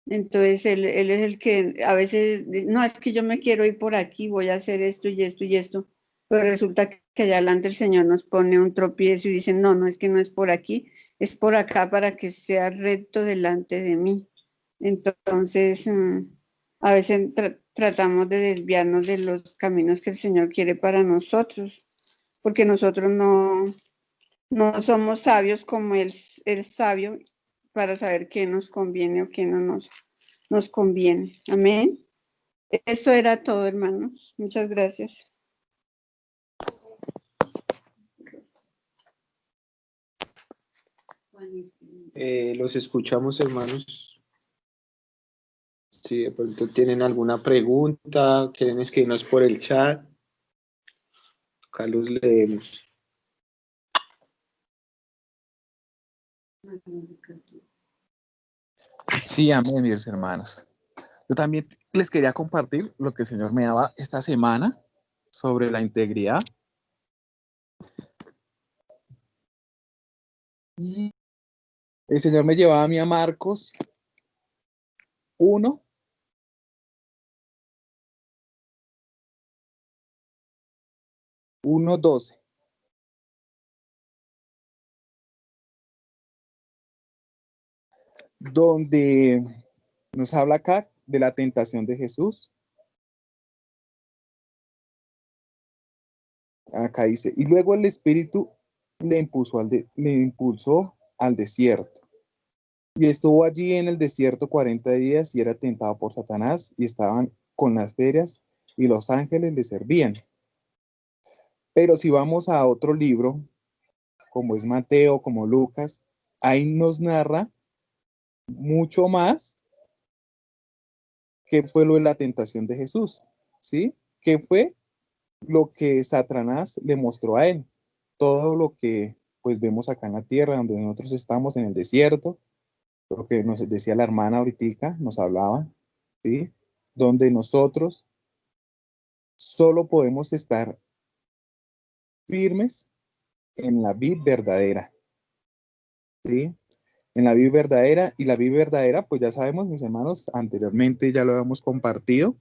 Entonces él es el que a veces dice, no, es que yo me quiero ir por aquí, voy a hacer esto y esto y esto, pero resulta que allá adelante el Señor nos pone un tropiezo y dice, no, es que no es por aquí, es por acá para que sea recto delante de mí. Entonces, a veces tratamos de desviarnos de los caminos que el Señor quiere para nosotros, porque nosotros no somos sabios como Él es sabio para saber qué nos conviene o qué no nos conviene. Amén. Eso era todo, hermanos. Muchas gracias. Los escuchamos, hermanos. Si de pronto tienen alguna pregunta, quieren escribirnos por el chat, acá los leemos. Sí, amén, mis hermanos. Yo también les quería compartir lo que el Señor me daba esta semana sobre la integridad. Y el Señor me llevaba a mí a Marcos 1, donde nos habla acá de la tentación de Jesús. Acá dice, y luego el Espíritu le impulsó al desierto. Y estuvo allí en el desierto 40 días y era tentado por Satanás y estaban con las ferias y los ángeles le servían. Pero si vamos a otro libro, como es Mateo, como Lucas, ahí nos narra mucho más qué fue lo de la tentación de Jesús, ¿sí? ¿Qué fue lo que Satanás le mostró a él? Todo lo que pues vemos acá en la tierra, donde nosotros estamos en el desierto, lo que nos decía la hermana ahorita, nos hablaba, ¿sí? Donde nosotros solo podemos estar firmes en la vid verdadera, ¿sí? En la vid verdadera, y la vid verdadera, pues ya sabemos, mis hermanos, anteriormente ya lo habíamos compartido,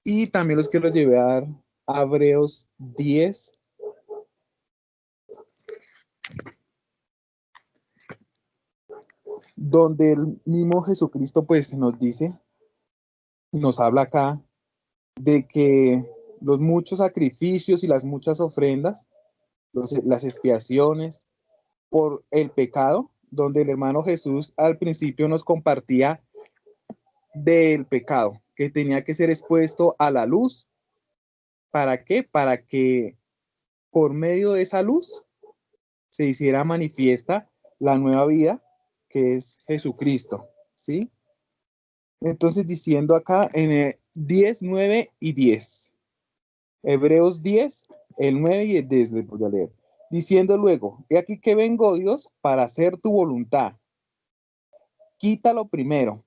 y también los quiero llevar a Hebreos 10, donde el mismo Jesucristo pues nos dice, nos habla acá de que los muchos sacrificios y las muchas ofrendas, las expiaciones por el pecado, donde el hermano Jesús al principio nos compartía del pecado, que tenía que ser expuesto a la luz. ¿Para qué? Para que por medio de esa luz se hiciera manifiesta la nueva vida, que es Jesucristo, ¿sí? Entonces diciendo acá en 10, 9 y 10. Hebreos 10, el 9 y el 10 les voy a leer. Diciendo luego, he aquí que vengo, Dios, para hacer tu voluntad. Quítalo primero,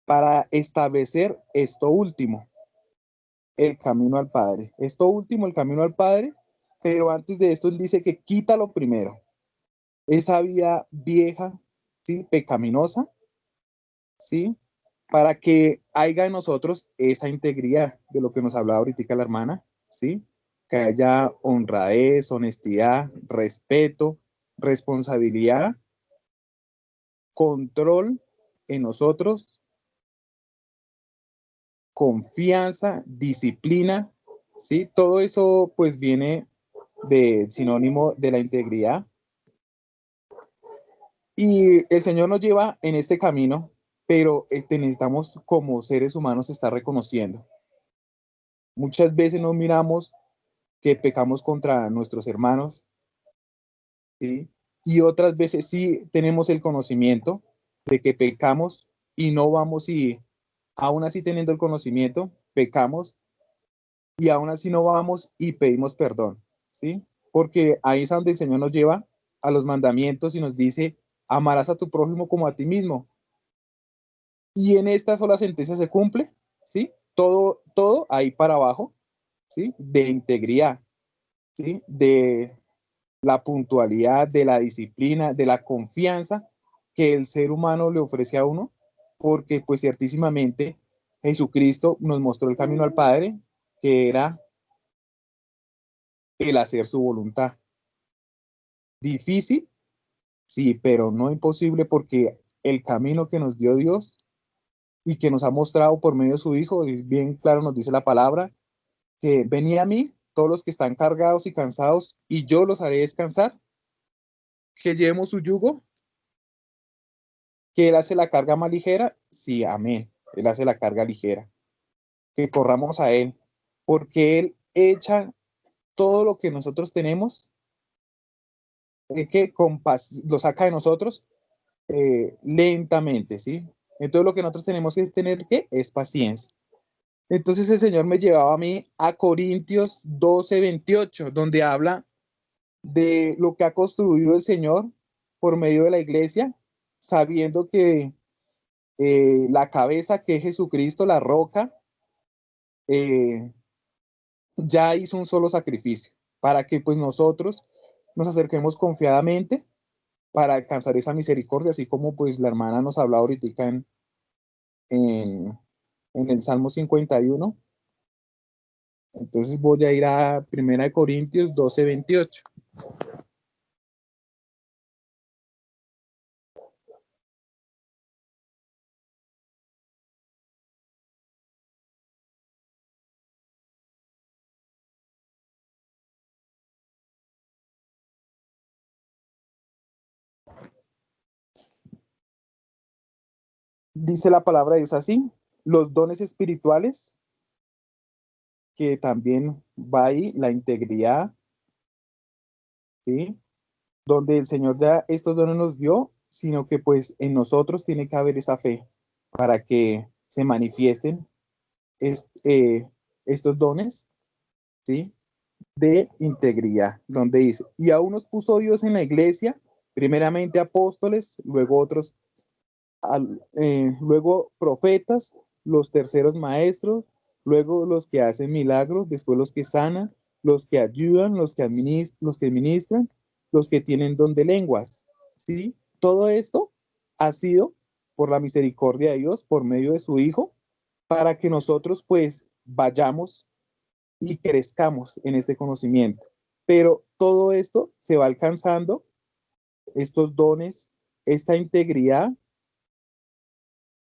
para establecer esto último, el camino al Padre. Esto último, el camino al Padre, pero antes de esto él dice que quítalo primero. Esa vida vieja, ¿sí? Pecaminosa, ¿sí? Para que haya en nosotros esa integridad de lo que nos hablaba ahorita la hermana, ¿sí? Que haya honradez, honestidad, respeto, responsabilidad, control en nosotros, confianza, disciplina, ¿sí? Todo eso pues viene de sinónimo de la integridad. Y el Señor nos lleva en este camino, pero necesitamos como seres humanos estar reconociendo. Muchas veces nos miramos que pecamos contra nuestros hermanos, ¿sí? Y otras veces sí tenemos el conocimiento de que pecamos y no vamos y aún así teniendo el conocimiento, pecamos y aún así no vamos y pedimos perdón, ¿sí? Porque ahí es donde el Señor nos lleva a los mandamientos y nos dice, amarás a tu prójimo como a ti mismo. Y en esta sola sentencia se cumple, ¿sí? Todo ahí para abajo ¿sí? De integridad, ¿sí? De la puntualidad, de la disciplina, de la confianza que el ser humano le ofrece a uno, porque pues ciertísimamente Jesucristo nos mostró el camino al Padre, que era el hacer su voluntad. Difícil, sí, pero no imposible, porque el camino que nos dio Dios y que nos ha mostrado por medio de su Hijo, es bien claro, nos dice la palabra, que venid a mí todos los que están cargados y cansados, y yo los haré descansar, que llevemos su yugo, que Él hace la carga más ligera, sí, amén, Él hace la carga ligera, que corramos a Él, porque Él echa todo lo que nosotros tenemos, que lo saca de nosotros lentamente, ¿sí? Entonces lo que nosotros tenemos que tener, ¿qué? Es paciencia. Entonces el Señor me llevaba a mí a Corintios 12:28, donde habla de lo que ha construido el Señor por medio de la iglesia, sabiendo que la cabeza, que es Jesucristo, la roca, eh, ya hizo un solo sacrificio para que pues nosotros nos acerquemos confiadamente para alcanzar esa misericordia, así como pues la hermana nos hablaba ahorita en, en el Salmo 51. Entonces voy a ir a 1 Corintios 12:28. Dice la palabra de Dios así: los dones espirituales, que también va ahí, la integridad, ¿sí? Donde el Señor ya estos dones nos dio, sino que pues en nosotros tiene que haber esa fe para que se manifiesten es, estos dones, ¿sí? De integridad, donde dice, y a unos puso Dios en la iglesia, primeramente apóstoles, luego otros, luego profetas, los terceros maestros, luego los que hacen milagros, después los que sanan, los que ayudan, los que ministran, los que tienen don de lenguas, ¿sí? Todo esto ha sido por la misericordia de Dios, por medio de su Hijo, para que nosotros pues vayamos y crezcamos en este conocimiento. Pero todo esto se va alcanzando, estos dones, esta integridad,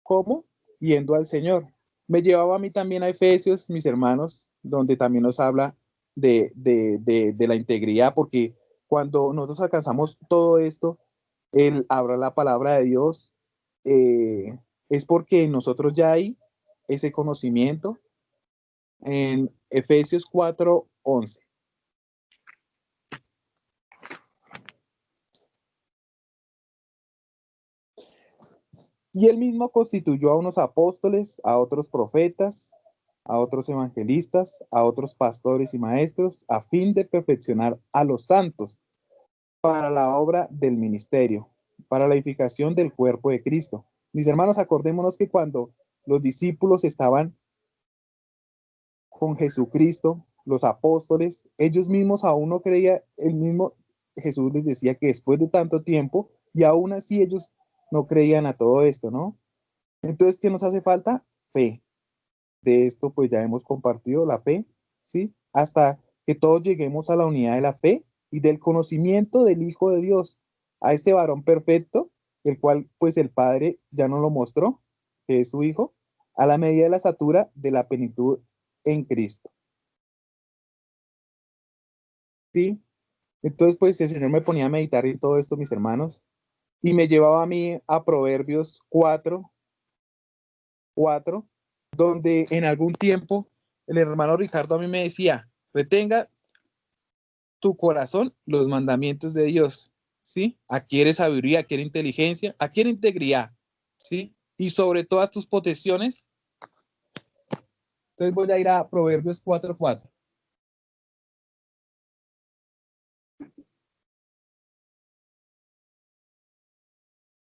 ¿cómo? Yendo al Señor. Me llevaba a mí también a Efesios, mis hermanos, donde también nos habla de la integridad, porque cuando nosotros alcanzamos todo esto, Él habla la palabra de Dios, es porque nosotros ya hay ese conocimiento en Efesios 4:11. Y él mismo constituyó a unos apóstoles, a otros profetas, a otros evangelistas, a otros pastores y maestros, a fin de perfeccionar a los santos para la obra del ministerio, para la edificación del cuerpo de Cristo. Mis hermanos, acordémonos que cuando los discípulos estaban con Jesucristo, los apóstoles, ellos mismos aún no creían, el mismo Jesús les decía que después de tanto tiempo, y aún así ellos no creían a todo esto, ¿no? Entonces, ¿qué nos hace falta? Fe. De esto, pues ya hemos compartido la fe, ¿sí? Hasta que todos lleguemos a la unidad de la fe y del conocimiento del Hijo de Dios, a este varón perfecto, el cual, pues el Padre ya nos lo mostró, que es su Hijo, a la medida de la estatura de la plenitud en Cristo, ¿sí? Entonces, pues el Señor me ponía a meditar en todo esto, mis hermanos, y me llevaba a mí a Proverbios 4:4, donde en algún tiempo el hermano Ricardo a mí me decía, retenga tu corazón los mandamientos de Dios, ¿sí? Adquiere sabiduría, adquiere inteligencia, adquiere integridad, ¿sí? Y sobre todas tus posesiones. Entonces voy a ir a Proverbios 4:4.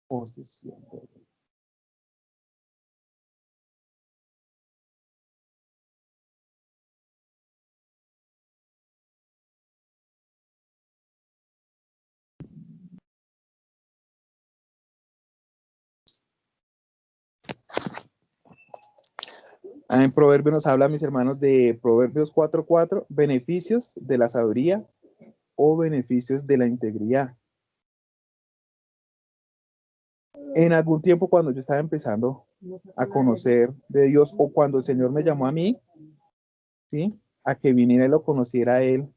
Posesión. En Proverbios nos habla, mis hermanos, de Proverbios 4:4, beneficios de la sabiduría o beneficios de la integridad. En algún tiempo cuando yo estaba empezando a conocer de Dios o cuando el Señor me llamó a mí, ¿sí? A que viniera y lo conociera a Él,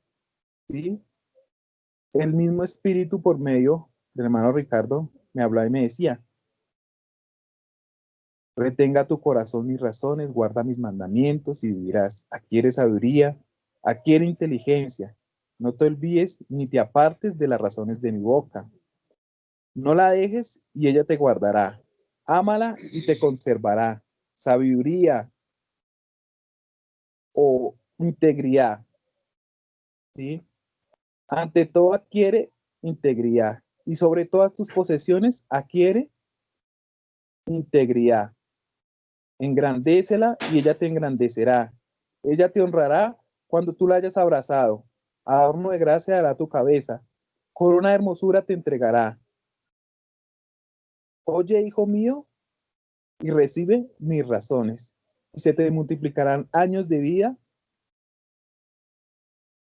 ¿sí? El mismo Espíritu por medio del hermano Ricardo me hablaba y me decía, retenga tu corazón mis razones, guarda mis mandamientos y vivirás. Adquiere sabiduría, adquiere inteligencia. No te olvides ni te apartes de las razones de mi boca. No la dejes y ella te guardará. Ámala y te conservará. Sabiduría o integridad, ¿sí? Ante todo adquiere integridad y sobre todas tus posesiones adquiere integridad. Engrandécela y ella te engrandecerá. Ella te honrará cuando tú la hayas abrazado. Adorno de gracia dará tu cabeza. Corona de hermosura te entregará. Oye, hijo mío, y recibe mis razones. Y se te multiplicarán años de vida.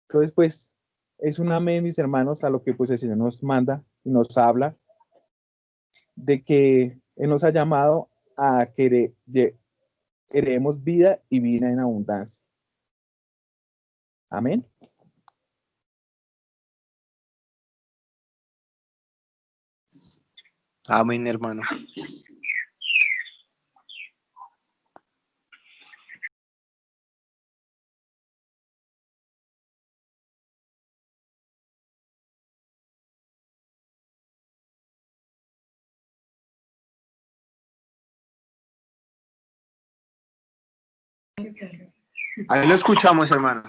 Entonces, pues, es un amén, mis hermanos, a lo que pues el Señor nos manda y nos habla de que Él nos ha llamado a que queremos vida y vida en abundancia. Amén. Amén, hermano. Ahí lo escuchamos, hermano.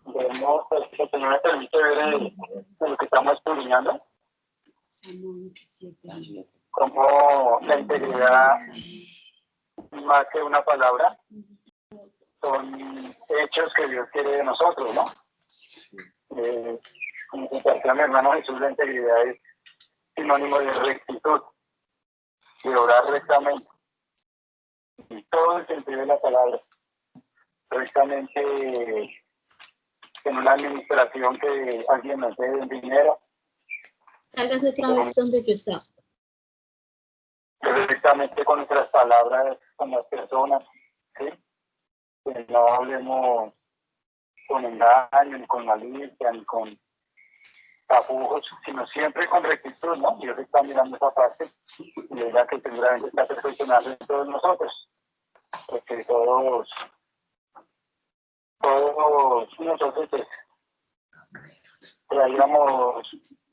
Bueno, pues, el Señor me permite ver lo que estamos estudiando, como la integridad, más que una palabra, son hechos que Dios quiere de nosotros, ¿no? Como compartía mi hermano Jesús, la integridad es sinónimo de rectitud, de orar rectamente, y todo el sentido de la palabra, rectamente en una administración que alguien nos dé dinero. Hágase otra vez donde yo estaba. Directamente con nuestras palabras, con las personas, ¿sí? Que no hablemos con engaño, ni con malicia, ni con tapujos, sino siempre con rectitud, ¿no? Dios está mirando esa parte y es la que seguramente está perfeccionando en todos nosotros, porque todos nosotros pues, traíamos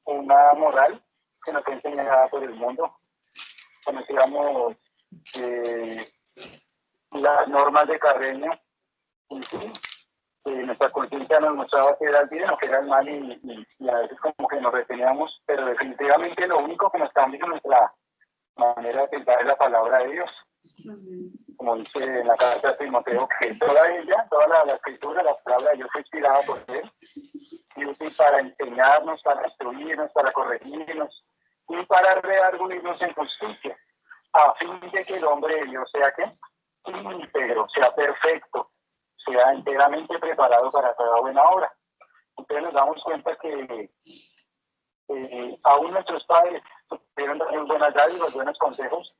una moral que nos fue enseñada por el mundo, conocíamos las normas de Carreño, y sí, nuestra conciencia nos mostraba que era el bien o que era el mal y a veces como que nos reteníamos, pero definitivamente lo único que nos cambia es nuestra manera de pensar es la palabra de Dios. Como dice en la carta de Timoteo, que toda la escritura, la palabra de Dios fue inspirada por Él y útil para enseñarnos, para instruirnos, para corregirnos y para redarguirnos en justicia, a fin de que el hombre de Dios sea ¿qué? Íntegro, sea perfecto, sea enteramente preparado para toda buena obra. Entonces nos damos cuenta que aún nuestros padres tuvieron también buenas dádivas, buenos consejos,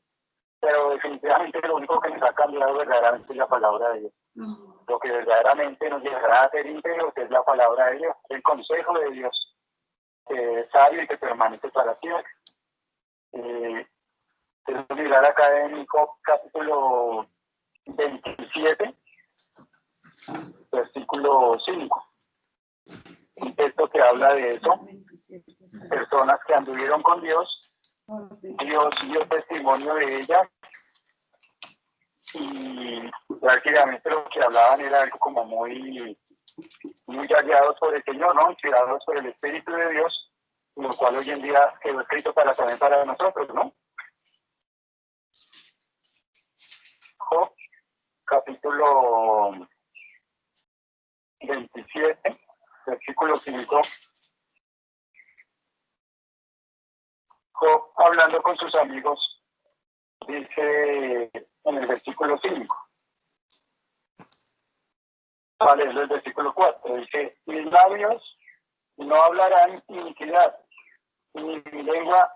pero definitivamente lo único que nos ha cambiado verdaderamente es la palabra de Dios. Lo que verdaderamente nos llegará a ser íntegros es la palabra de Dios, el consejo de Dios, que es sabio y que permanece para siempre. El libro académico, capítulo 27, versículo 5. Un texto que habla de eso, personas que anduvieron con Dios, Dios dio testimonio de ellas y prácticamente lo que hablaban era algo como muy guiados por el Señor, ¿no? Inspirados por el Espíritu de Dios, lo cual hoy en día quedó escrito también para nosotros, ¿no? Job, capítulo 27, versículo 5. Job, hablando con sus amigos, dice en el versículo 5. Vale, es el versículo 4. Dice, mis labios no hablarán iniquidad, ni mi lengua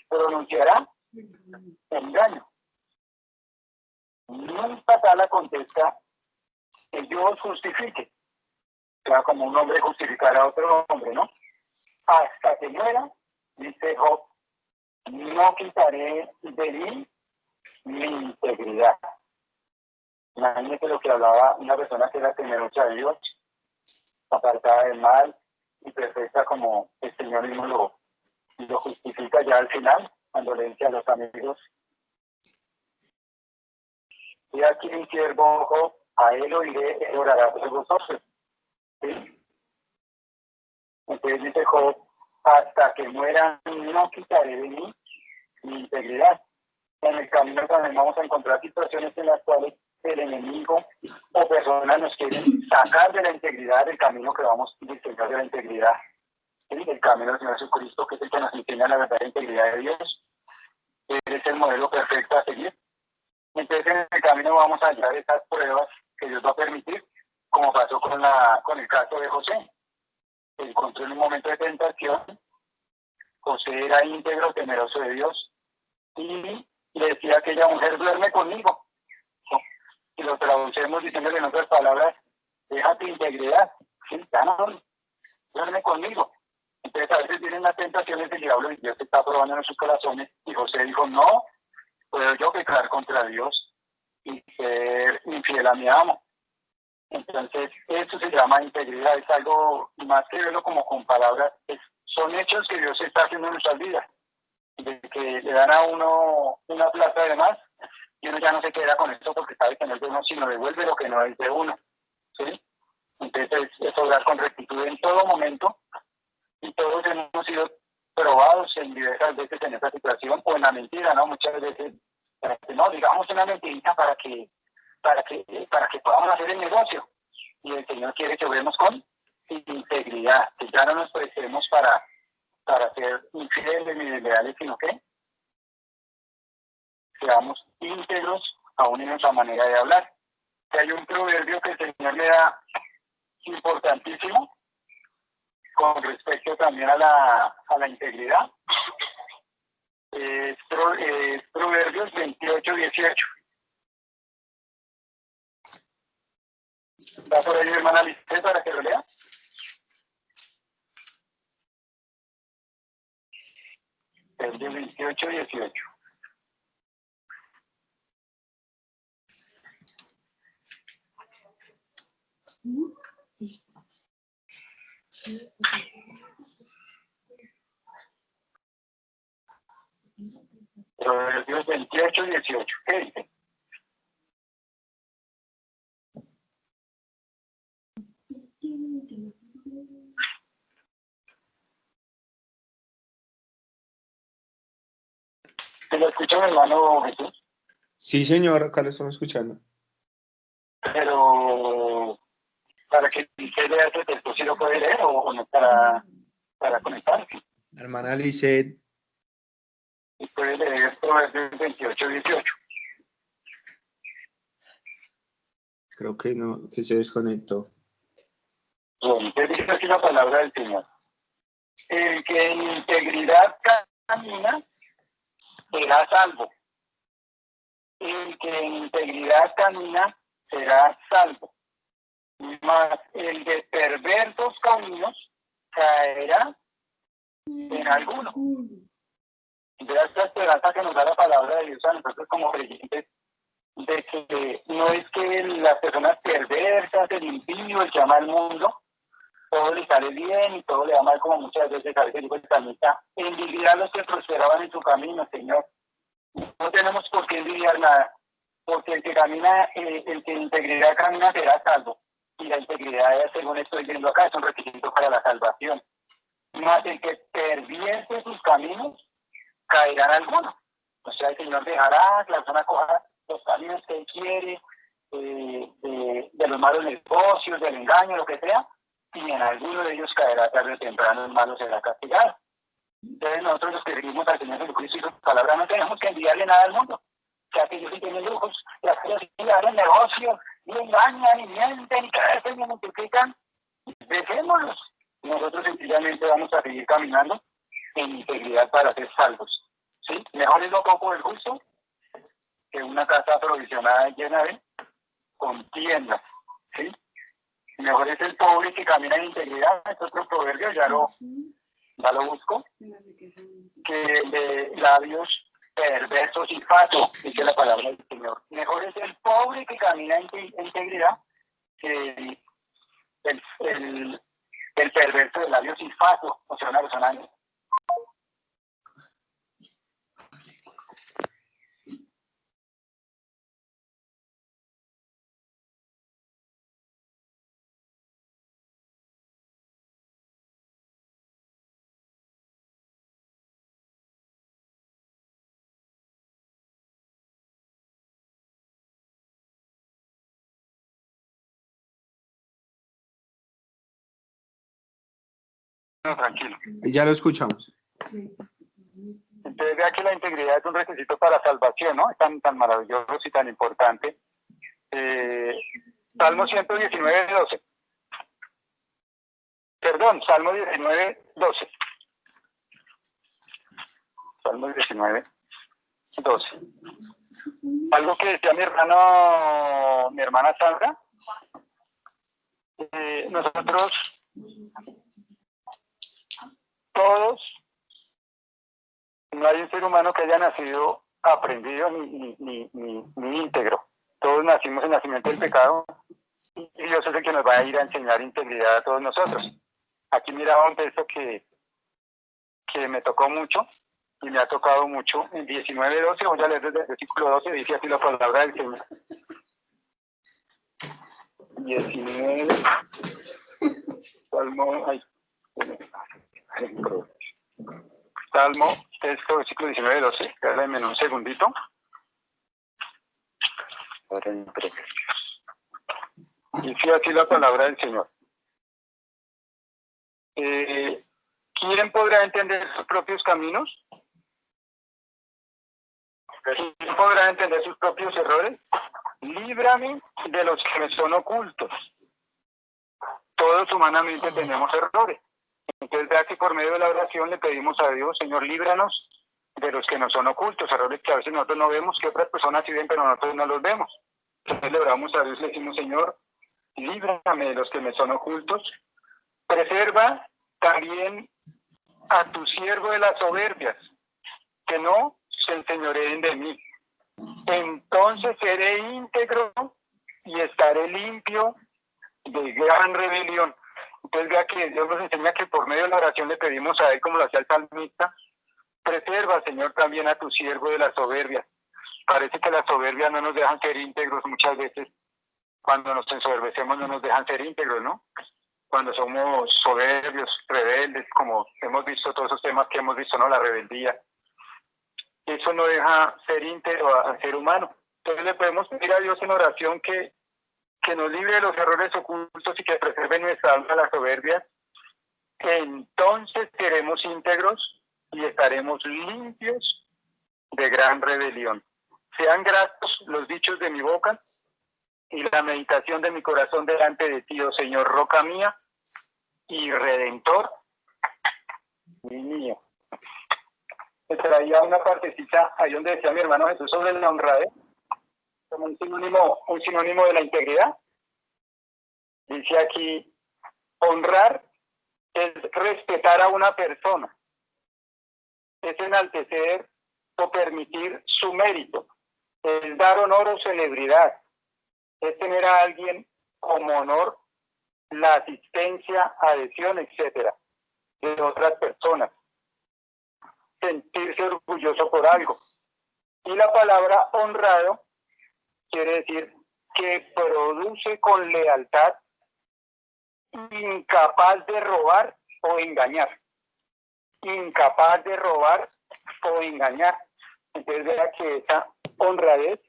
pronunciará engaño. Nunca tal contesta que yo os justifique. O sea, como un hombre justificará a otro hombre, ¿no? Hasta que muera, dice Job, no quitaré de mí mi integridad. Imagínate lo que hablaba una persona que era temerosa de Dios, apartada del mal y perfecta, como el Señor mismo lo justifica ya al final, cuando le dice a los amigos, y aquí mi siervo Job, a él oiré, él orará por vosotros. ¿Sí? Entonces dice Job, hasta que muera no quitaré de mí mi integridad. En el camino también vamos a encontrar situaciones en las cuales el enemigo o personas nos quieren sacar de la integridad del camino que vamos a diseñar de la integridad. ¿Sí? El camino del Señor Jesucristo, que es el que nos enseña la verdadera integridad de Dios. Él es el modelo perfecto a seguir. Entonces en el camino vamos a hallar esas pruebas que Dios va a permitir, como pasó con el caso de José. Se encontró en un momento de tentación. José era íntegro, temeroso de Dios, y le decía a aquella mujer, duerme conmigo. Y lo traducemos diciéndole en otras palabras, deja tu integridad, ¿sí? Duerme conmigo. Entonces a veces vienen las tentaciones del diablo y Dios está probando en sus corazones, y José dijo, no puedo yo pecar contra Dios y ser infiel a mi amo. Entonces eso se llama integridad, es algo más que verlo como con palabras, son hechos que Dios está haciendo en nuestras vidas, de que le dan a uno una plata de más y uno ya no se queda con eso porque sabe que no es de uno, sino devuelve lo que no es de uno, ¿sí? Entonces es obrar con rectitud en todo momento, y todos hemos sido probados en diversas veces en esa situación, o en la mentira, ¿no? Muchas veces, no, digamos una mentirita para que podamos hacer el negocio, y el Señor quiere que obremos con integridad, que ya no nos prestemos para ser infieles ni desleales, sino que seamos íntegros aún en nuestra manera de hablar. Que hay un proverbio que el Señor le da importantísimo con respecto también a la integridad. Es Proverbios 28:18. ¿Está por ahí, hermana Lice, para que lo lea? El de 28:18. Proverbios 28:18. ¿Qué dice? ¿Se lo escucha mi hermano Jesús? Sí, señor, acá lo estamos escuchando. Pero para que usted lea ese texto, ¿sí lo puede leer o no para conectar? Hermana Lisset. Y puede leer Proverbios 28:18. Creo que no, que se desconectó. Entonces dice aquí la palabra del Señor. El que en integridad camina será salvo. El que en integridad camina será salvo. Mas el de perversos caminos caerá en alguno. Entonces esta esperanza que nos da la palabra de Dios a nosotros como creyentes, de que no es que las personas perversas, el impío, el que ama al mundo, todo le sale bien y todo le va mal, como muchas veces a veces digo el salmista, envidiar a los que prosperaban en su camino, Señor. No tenemos por qué envidiar nada, porque el que camina, el que en integridad camina será salvo. Y la integridad, según estoy viendo acá, es un requisito para la salvación. Más el que pervierte sus caminos, caerán algunos. O sea, el Señor dejará que la persona coja los caminos que Él quiere, de los malos negocios, del engaño, lo que sea, y en alguno de ellos caerá tarde o temprano, el malo será castigado. Entonces nosotros los que seguimos al Señor Jesucristo y su palabra no tenemos que enviarle nada al mundo. que aquellos que tienen lujos, y aquellos que hacen negocio, y engañan, y mienten, y crecen, y multiplican, dejémoslos. Nosotros sencillamente vamos a seguir caminando en integridad para ser salvos. ¿Sí? Mejor es lo poco del justo que una casa aprovisionada y llena de contiendas. ¿Sí? Mejor es el pobre que camina en integridad, es otro proverbio, ya lo busco, que de labios perversos y falsos, dice la palabra del Señor. Mejor es el pobre que camina en integridad que el perverso de labios y falsos, o sea, una persona. No, tranquilo. Ya lo escuchamos. Entonces vea que la integridad es un requisito para salvación, ¿no? Es tan maravilloso y tan importante. Salmo 119, 12. Perdón, Salmo 19, 12. Salmo 19, 12. Algo que decía mi hermana Sandra. Nosotros todos, no hay un ser humano que haya nacido aprendido ni íntegro. Todos nacimos en nacimiento del pecado y Dios es el que nos va a ir a enseñar integridad a todos nosotros. Aquí miraba un texto que me tocó mucho y me ha tocado mucho. En 19:12, voy a leer desde el versículo 12, dice así la palabra del Señor. 19, Salmo, texto, versículo 19:12, déjame un segundito. Dice así la palabra del Señor. ¿Quién podrá entender sus propios caminos? ¿Quién podrá entender sus propios errores? Líbrame de los que me son ocultos. Todos humanamente tenemos errores. Entonces vea que por medio de la oración le pedimos a Dios, Señor, líbranos de los que nos son ocultos, errores que a veces nosotros no vemos, que otras personas sí ven, pero nosotros no los vemos. Entonces le oramos a Dios, le decimos, Señor, líbrame de los que me son ocultos. Preserva también a tu siervo de las soberbias, que no se enseñoreen de mí. Entonces seré íntegro y estaré limpio de gran rebelión. Entonces vea que Dios nos enseña que por medio de la oración le pedimos a Él, como lo hacía el salmista, preserva, Señor, también a tu siervo de la soberbia. Parece que las soberbias no nos dejan ser íntegros muchas veces. Cuando nos ensoberbecemos no nos dejan ser íntegros, ¿no? Cuando somos soberbios, rebeldes, como hemos visto todos esos temas que hemos visto, ¿no? La rebeldía. Eso no deja ser íntegro al ser humano. Entonces le podemos pedir a Dios en oración que nos libre de los errores ocultos y que preserve nuestra alma de la soberbia. Entonces seremos íntegros y estaremos limpios de gran rebelión. Sean gratos los dichos de mi boca y la meditación de mi corazón delante de ti, oh Señor, roca mía y redentor mío. Me traía una partecita ahí donde decía mi hermano Jesús sobre la honradez, como un sinónimo de la integridad. Dice aquí, honrar es respetar a una persona, es enaltecer o permitir su mérito, es dar honor o celebridad, es tener a alguien como honor, la asistencia, adhesión, etcétera, de otras personas, sentirse orgulloso por algo. Y la palabra honrado quiere decir que produce con lealtad, incapaz de robar o engañar. Incapaz de robar o engañar. Entonces vea que esa honradez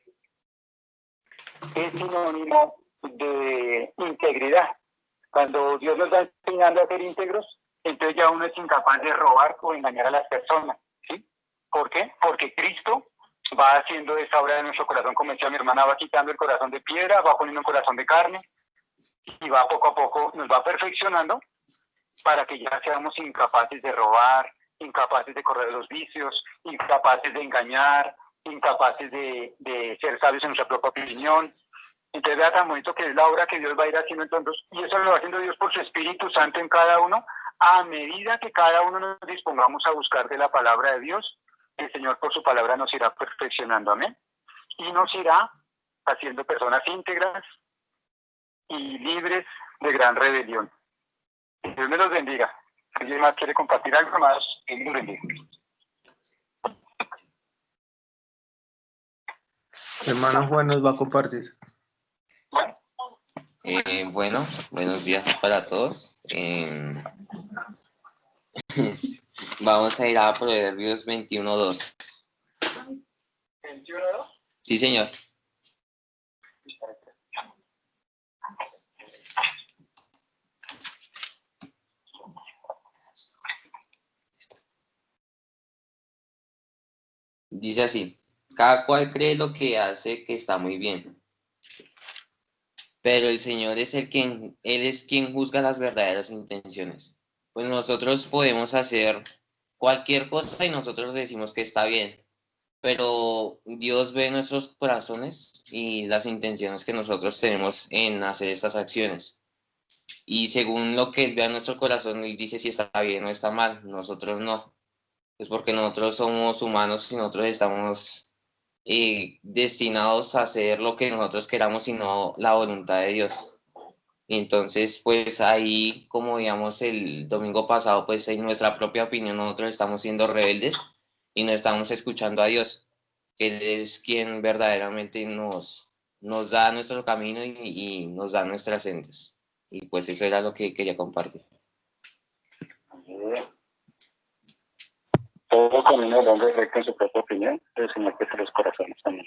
es sinónimo de integridad. Cuando Dios nos está enseñando a ser íntegros, entonces ya uno es incapaz de robar o engañar a las personas. ¿Sí? ¿Por qué? Porque Cristo va haciendo esta obra de nuestro corazón, como decía mi hermana, va quitando el corazón de piedra, va poniendo un corazón de carne, y va poco a poco, nos va perfeccionando para que ya seamos incapaces de robar, incapaces de correr los vicios, incapaces de engañar, incapaces de ser sabios en nuestra propia opinión. Entonces vea tan bonito que es la obra que Dios va a ir haciendo entonces, y eso lo va haciendo Dios por su Espíritu Santo en cada uno, a medida que cada uno nos dispongamos a buscar de la palabra de Dios, el Señor por su palabra nos irá perfeccionando, amén, y nos irá haciendo personas íntegras y libres de gran rebelión. Dios me los bendiga. Si alguien más quiere compartir algo más, Dios me los bendiga. Hermano Juan nos va a compartir. Bueno, buenos días para todos. Vamos a ir a Proverbios 21:2. ¿21? Sí, señor. Dice así: cada cual cree lo que hace que está muy bien, pero el Señor es Él es quien juzga las verdaderas intenciones. Pues nosotros podemos hacer cualquier cosa y nosotros decimos que está bien, pero Dios ve nuestros corazones y las intenciones que nosotros tenemos en hacer estas acciones. Y según lo que Él vea en nuestro corazón, Él dice si está bien o está mal, nosotros no. Es porque nosotros somos humanos y nosotros estamos destinados a hacer lo que nosotros queramos y no la voluntad de Dios. Y entonces, pues ahí, como digamos el domingo pasado, pues en nuestra propia opinión nosotros estamos siendo rebeldes y no estamos escuchando a Dios, que Él es quien verdaderamente nos da nuestro camino y nos da nuestras sendas. Y pues eso era lo que quería compartir. Todo camino del hombre recto en su propia opinión, el Señor que los corazones también.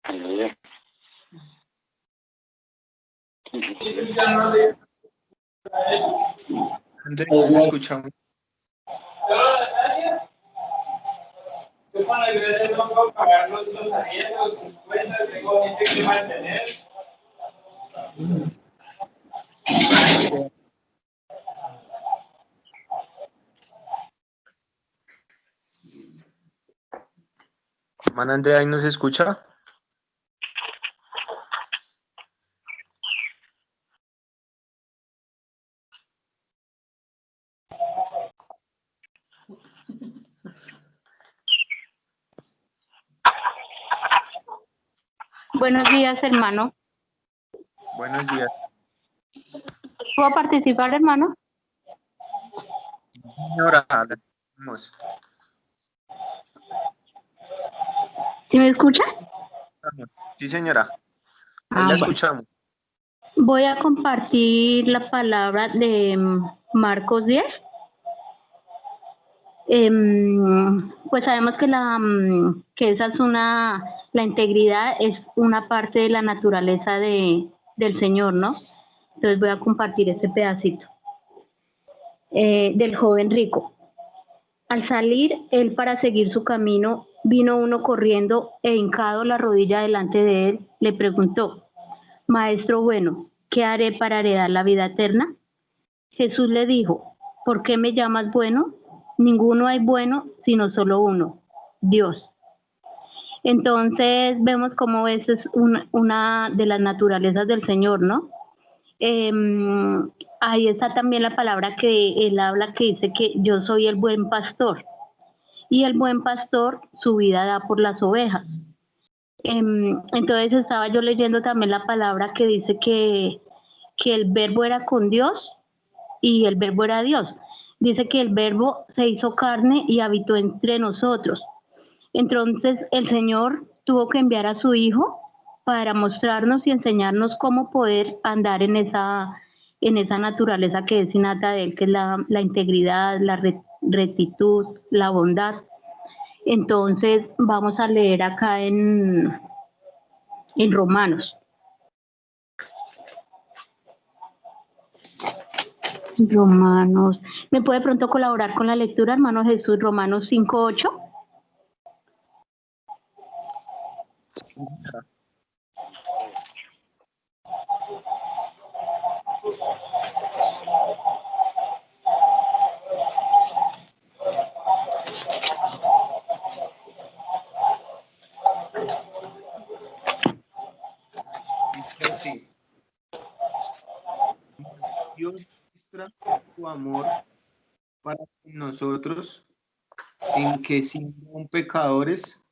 Amén. Andrés, ¿me escuchamos? Yo con la iglesia no puedo pagar los arriendos, los cuentas, tengo gente que mantener. Hermana Andrea, ¿ahí nos escucha? Buenos días, hermano. Buenos días. ¿Puedo participar, hermano? Señora, vamos. ¿Sí me escucha? Sí, señora. Ahí la Bueno. escuchamos. Voy a compartir la palabra de Marcos 10. Pues sabemos que que esa es la integridad es una parte de la naturaleza del Señor, ¿no? Entonces voy a compartir este pedacito del joven rico. Al salir él para seguir su camino, vino uno corriendo e hincado la rodilla delante de él, le preguntó: Maestro bueno, ¿qué haré para heredar la vida eterna? Jesús le dijo: ¿por qué me llamas bueno? Ninguno hay bueno, sino solo uno, Dios. Entonces vemos cómo esa es una de las naturalezas del Señor, ¿no? Ahí está también la palabra que él habla, que dice que yo soy el buen pastor. Y el buen pastor su vida da por las ovejas. Entonces estaba yo leyendo también la palabra que dice que el verbo era con Dios y el verbo era Dios. Dice que el verbo se hizo carne y habitó entre nosotros. Entonces el Señor tuvo que enviar a su Hijo para mostrarnos y enseñarnos cómo poder andar en esa naturaleza que es innata de Él, que es la integridad, la rectitud, la bondad. Entonces vamos a leer acá en Romanos. Romanos. ¿Me puede pronto colaborar con la lectura, hermano Jesús? Romanos 5:8. Sí. Dios muestra su amor para nosotros en que siendo aún pecadores,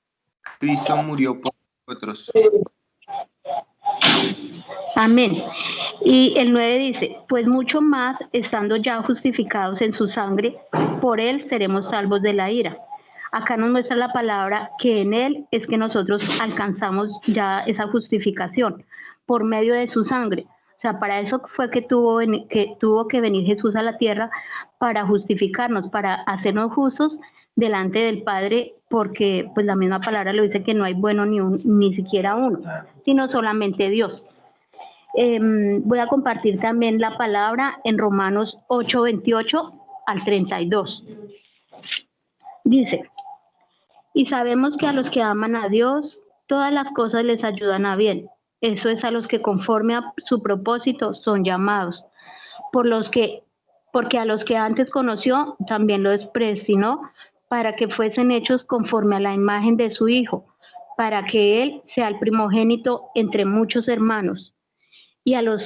Cristo murió por nosotros. Amén. Y el 9 dice, pues mucho más, estando ya justificados en su sangre, por él seremos salvos de la ira. Acá nos muestra la palabra que en él es que nosotros alcanzamos ya esa justificación, por medio de su sangre. O sea, para eso fue que tuvo que venir Jesús a la tierra, para justificarnos, para hacernos justos delante del Padre, porque pues la misma palabra lo dice que no hay bueno ni siquiera uno, sino solamente Dios. Voy a compartir también la palabra en Romanos 8:28 al 32. Dice, y sabemos que a los que aman a Dios, todas las cosas les ayudan a bien. Eso es a los que conforme a su propósito son llamados. Porque a los que antes conoció, también los predestinó para que fuesen hechos conforme a la imagen de su Hijo, para que Él sea el primogénito entre muchos hermanos. Y a los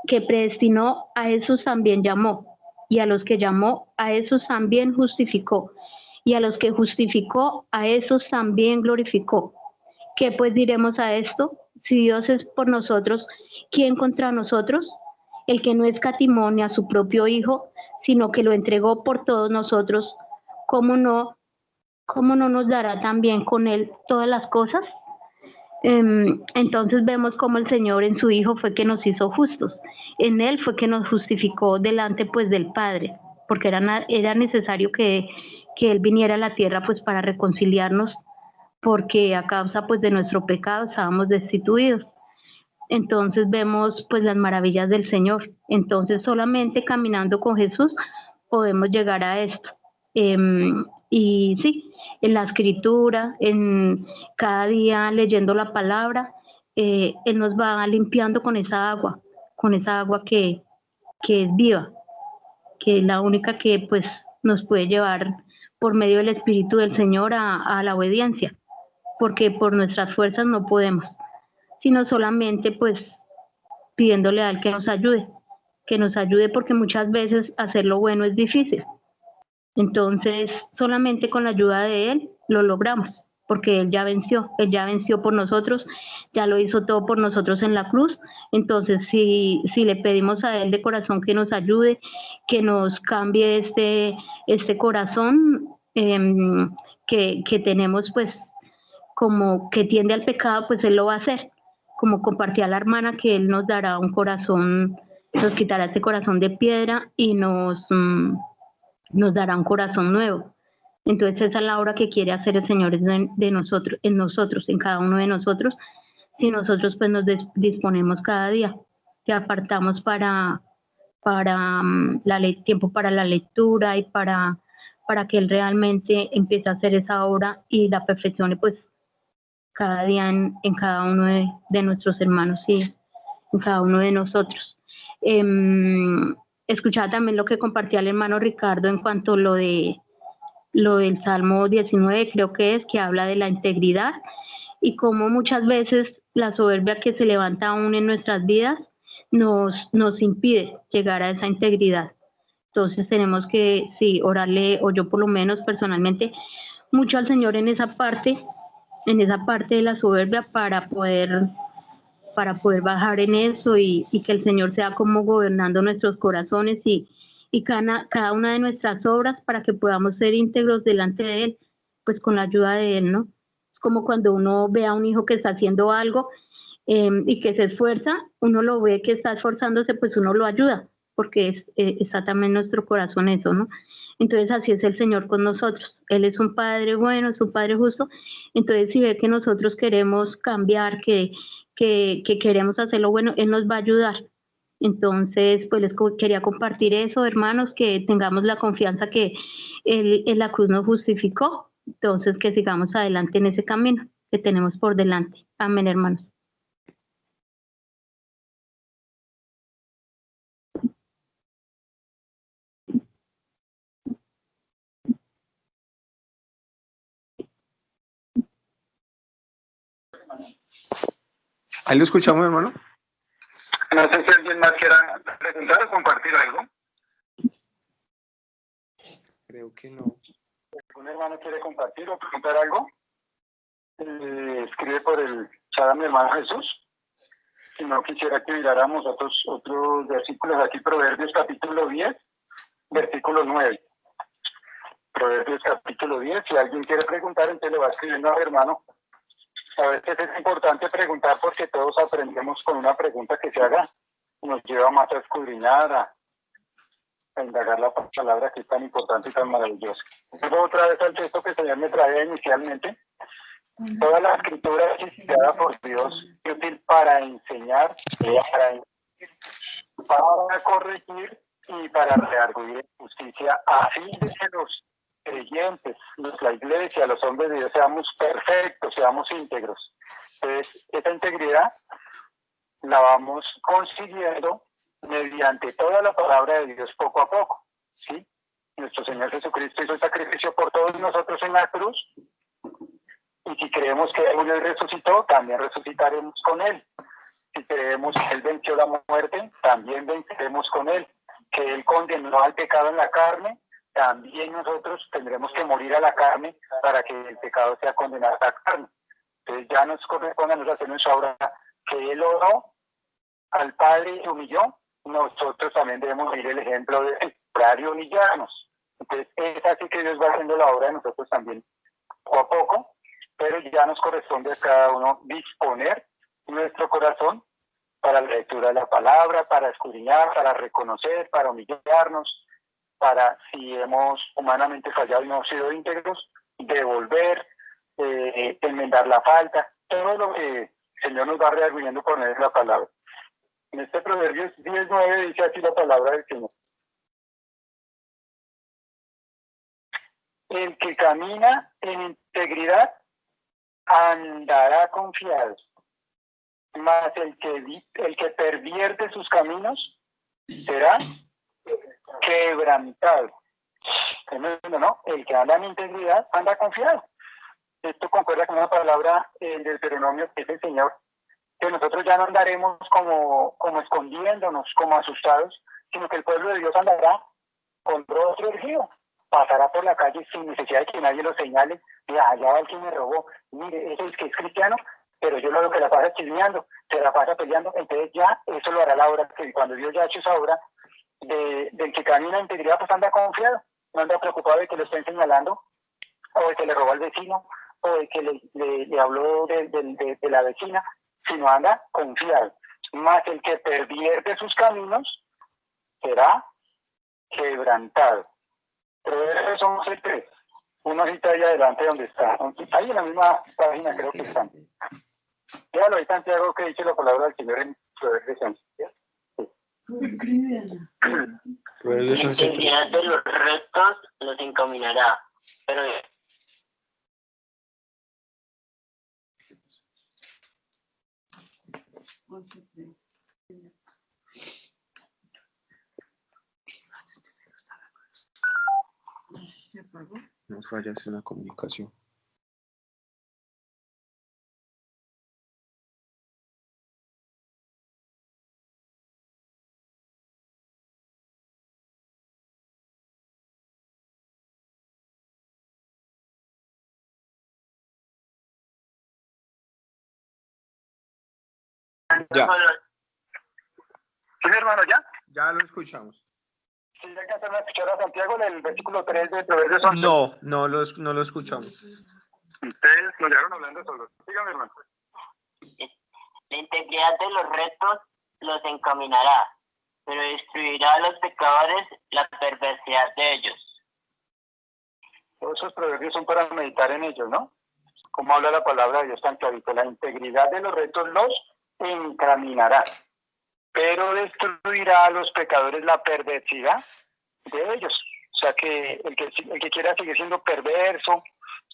que predestinó, a esos también llamó. Y a los que llamó, a esos también justificó. Y a los que justificó, a esos también glorificó. ¿Qué pues diremos a esto? Si Dios es por nosotros, ¿quién contra nosotros? El que no escatimó ni a su propio Hijo, sino que lo entregó por todos nosotros, ¿cómo no nos dará también con Él todas las cosas? Entonces vemos cómo el Señor en su Hijo fue que nos hizo justos. En Él fue que nos justificó delante pues del Padre, porque era necesario que Él viniera a la tierra pues para reconciliarnos, porque a causa pues de nuestro pecado estábamos destituidos. Entonces vemos pues las maravillas del Señor. Entonces solamente caminando con Jesús podemos llegar a esto. Y sí, en la escritura, en cada día leyendo la palabra, Él nos va limpiando con esa agua que es viva, que es la única que pues nos puede llevar por medio del Espíritu del Señor a la obediencia, porque por nuestras fuerzas no podemos, sino solamente pues pidiéndole a Él que nos ayude porque muchas veces hacer lo bueno es difícil. Entonces, solamente con la ayuda de Él lo logramos, porque Él ya venció por nosotros, ya lo hizo todo por nosotros en la cruz. Entonces, si le pedimos a Él de corazón que nos ayude, que nos cambie este corazón que tenemos, pues, como que tiende al pecado, pues Él lo va a hacer. Como compartía la hermana, que Él nos dará un corazón, nos quitará este corazón de piedra y nos dará un corazón nuevo. Entonces esa es la obra que quiere hacer el Señor de nosotros, en cada uno de nosotros, si nosotros pues nos disponemos cada día, que apartamos para tiempo para la lectura y para que Él realmente empiece a hacer esa obra y la perfeccione pues cada día en cada uno de nuestros hermanos y en cada uno de nosotros. Escuchaba también lo que compartía el hermano Ricardo en cuanto a lo del Salmo 19, creo que habla de la integridad y cómo muchas veces la soberbia que se levanta aún en nuestras vidas nos impide llegar a esa integridad. Entonces tenemos que, sí, orarle, o yo por lo menos personalmente, mucho al Señor en esa parte de la soberbia para poder bajar en eso y que el Señor sea como gobernando nuestros corazones y cada una de nuestras obras para que podamos ser íntegros delante de Él, pues con la ayuda de Él, ¿no? Es como cuando uno ve a un hijo que está haciendo algo y que se esfuerza, uno lo ve que está esforzándose, pues uno lo ayuda, porque está también en nuestro corazón eso, ¿no? Entonces así es el Señor con nosotros. Él es un Padre bueno, es un Padre justo. Entonces si ve que nosotros queremos cambiar, que queremos hacer lo bueno, Él nos va a ayudar. Entonces, pues les quería compartir eso, hermanos, que tengamos la confianza que Él en la cruz nos justificó, entonces que sigamos adelante en ese camino que tenemos por delante. Amén, hermanos. Ahí lo escuchamos, hermano. No sé si alguien más quiera preguntar o compartir algo. Creo que no. ¿Algún hermano quiere compartir o preguntar algo? Escribe por el chat a mi hermano Jesús. Si no, quisiera que miráramos otros versículos aquí, Proverbios capítulo 10, versículo 9. Proverbios capítulo 10, si alguien quiere preguntar, entonces le va escribiendo al hermano. A veces es importante preguntar porque todos aprendemos con una pregunta que se haga. Nos lleva más a escudriñar, a indagar la palabra que es tan importante y tan maravillosa. Vuelvo otra vez al texto que el Señor me traía inicialmente. Toda la escritura es inspirada por Dios, es útil para enseñar, para corregir y para redarguir en justicia, a fin de que los creyentes, la iglesia, los hombres de Dios, seamos perfectos, seamos íntegros. Entonces, esta integridad la vamos consiguiendo mediante toda la palabra de Dios poco a poco, ¿sí? Nuestro Señor Jesucristo hizo el sacrificio por todos nosotros en la cruz, y si creemos que Él resucitó, también resucitaremos con Él. Si creemos que Él venció la muerte, también venceremos con Él. Que Él condenó al pecado en la carne, también nosotros tendremos que morir a la carne para que el pecado sea condenado a la carne. Entonces ya nos corresponde a nosotros hacer nuestra obra, que Él oró al Padre y se humilló, nosotros también debemos seguir el ejemplo de orar y humillarnos. Entonces es así que Dios va haciendo la obra de nosotros también poco a poco, pero ya nos corresponde a cada uno disponer nuestro corazón para la lectura de la palabra, para escudriñar, para reconocer, para humillarnos, para, si hemos humanamente fallado y no hemos sido íntegros, devolver, enmendar la falta, todo lo que el Señor nos va redarguyendo por medio de la palabra. En este Proverbios 10:9 dice así la palabra del Señor. El que camina en integridad andará confiado, mas el que pervierte sus caminos será quebrantado. ¿No? El que anda en integridad anda confiado. Esto concuerda con una palabra del Deuteronomio que es el Señor, que nosotros ya no andaremos como escondiéndonos, como asustados, sino que el pueblo de Dios andará con rostro erguido, pasará por la calle sin necesidad de que nadie lo señale. Mira, allá va el que me robó, mire, ese es que es cristiano, pero yo lo que la pasa chismeando, se la pasa peleando. Entonces ya eso lo hará la obra, que cuando Dios ya ha hecho esa obra del que camina en integridad, pues anda confiado, no anda preocupado de que lo estén señalando, o de que le robó al vecino, o de que le habló de la vecina, sino anda confiado. Más el que pervierte sus caminos será quebrantado. Pero esos son los tres. Uno está ahí adelante donde está. Ahí en la misma página creo que están. Ya lo dice Santiago, que dice la palabra del Señor en Proverbios 11. Proverbios 11. El día de los rectos los encaminará, pero ¿Se apagó? No fallas en la comunicación. Ya. ¿Sí, hermano, ya? Ya lo escuchamos. ¿Sí ya alcanzaron a escuchar a Santiago en el versículo 3 de Proverbios 11? No lo escuchamos. Ustedes nos llegaron hablando solos. Dígame, hermano. la integridad de los rectos los encaminará, pero destruirá a los pecadores la perversidad de ellos. Todos esos proverbios son para meditar en ellos, ¿no? Como habla la palabra de Dios tan clarito, la integridad de los rectos los encaminará, pero destruirá a los pecadores la perversidad de ellos. O sea que el que quiera seguir siendo perverso,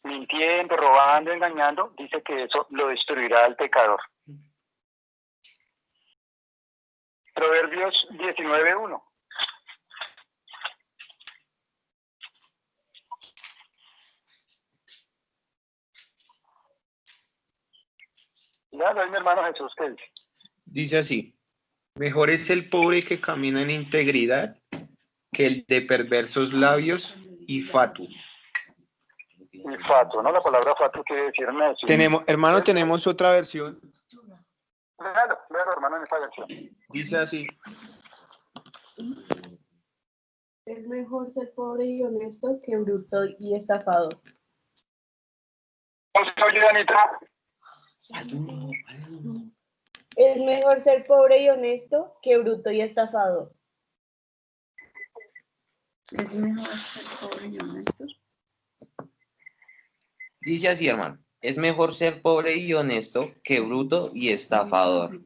mintiendo, robando, engañando, dice que eso lo destruirá al pecador. Proverbios 19:1. Ya, no es mi hermano Jesús que dice. Dice así: mejor es el pobre que camina en integridad que el de perversos labios y fatu. Y fatu, ¿no? La palabra fatu quiere decir necio. Tenemos otra versión. Léalo, hermano, en esta versión. Dice así: es mejor ser pobre y honesto que bruto y estafador. ¿Cómo se oye, Anita? Es mejor ser pobre y honesto que bruto y estafador. Es mejor ser pobre y honesto. Dice así, hermano. Es mejor ser pobre y honesto que bruto y estafador.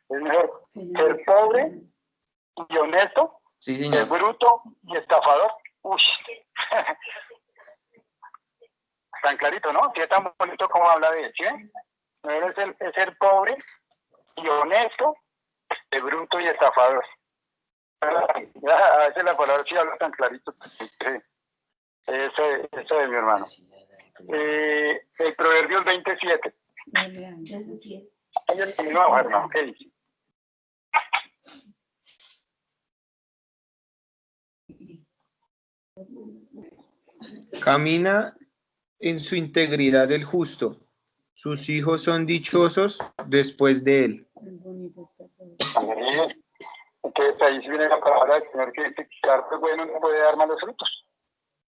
Es mejor ser pobre y honesto, Sí, señor. que bruto y estafador. Uy. Tan clarito, ¿no? Sí, es tan bonito como habla de él, ¿sí? Es ser pobre y honesto, de bruto y estafador. A veces la palabra sí habla tan clarito. Sí. Eso es mi hermano. El Proverbios 27. Ahí el camino, hermano, ¿qué dice? Camina en su integridad el justo. Sus hijos son dichosos después de él. Entonces ahí viene la palabra del Señor que dice que el árbol bueno no puede dar malos frutos.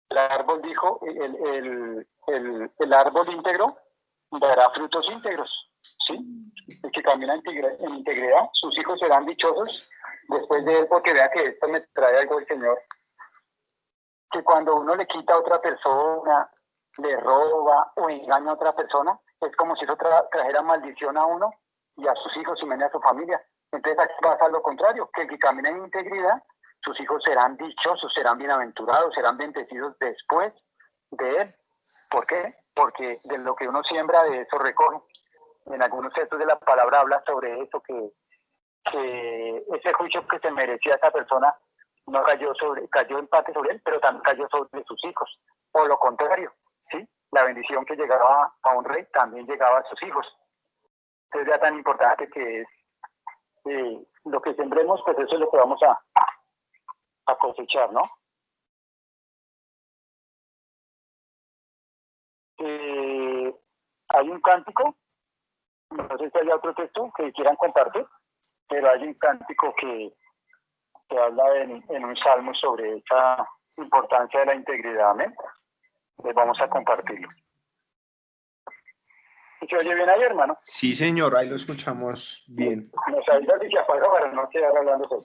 El árbol dijo, el árbol íntegro dará frutos íntegros, ¿sí? El que camina en integridad, sus hijos serán dichosos después de él, porque vea que esto me trae algo el Señor, que cuando uno le quita a otra persona, le roba o engaña a otra persona, es como si eso trajera maldición a uno y a sus hijos y a su familia. Entonces aquí pasa lo contrario, que el que camina en integridad, sus hijos serán dichosos, serán bienaventurados, serán bendecidos después de él. ¿Por qué? Porque de lo que uno siembra, de eso recoge. En algunos textos de la palabra habla sobre eso, que ese juicio que se merecía esa persona no cayó en parte sobre él, pero también cayó sobre sus hijos. O lo contrario, ¿sí? La bendición que llegaba a un rey también llegaba a sus hijos. Entonces ya tan importante que es lo que sembremos, pues eso es lo que vamos a cosechar, ¿no? Hay un cántico, no sé si hay otro texto que quieran compartir, pero hay un cántico que habla en un salmo sobre esa importancia de la integridad. Amén. Les vamos a compartirlo. ¿Se oye bien ahí, hermano? Sí, señor, ahí lo escuchamos bien. Nos avisa si se apaga para no quedar hablando solo.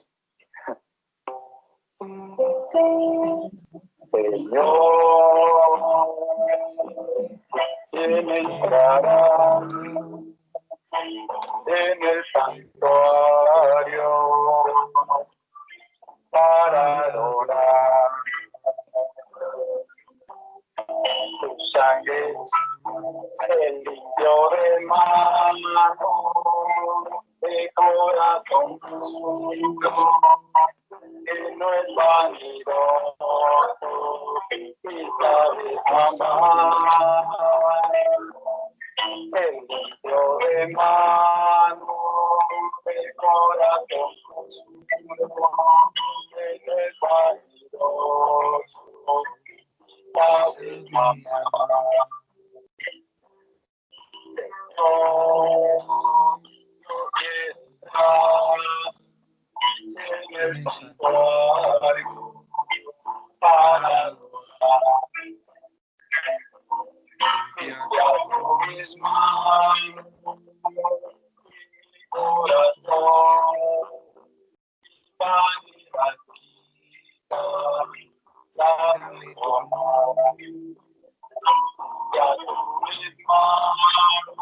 Señor, ¿quién entrará en el santuario para adorar? Tu sangre se limpió de mano, de corazón suyo, que no es vanidoso y sabe amar. Se limpió de mano, de corazón suyo, que no es vanidoso. En el santuario para adorar, limpiando mis manos, mi corazón, vanidad quita, la de tu amor. Ya tu mis manos,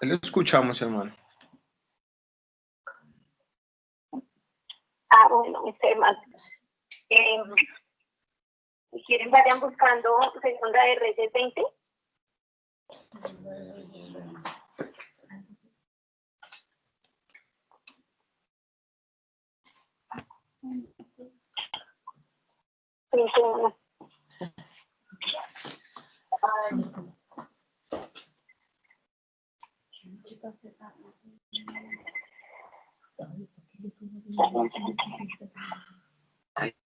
Lo escuchamos, hermano. Bueno, mis hermanos. Si quieren, vayan buscando Segunda de Reyes 20.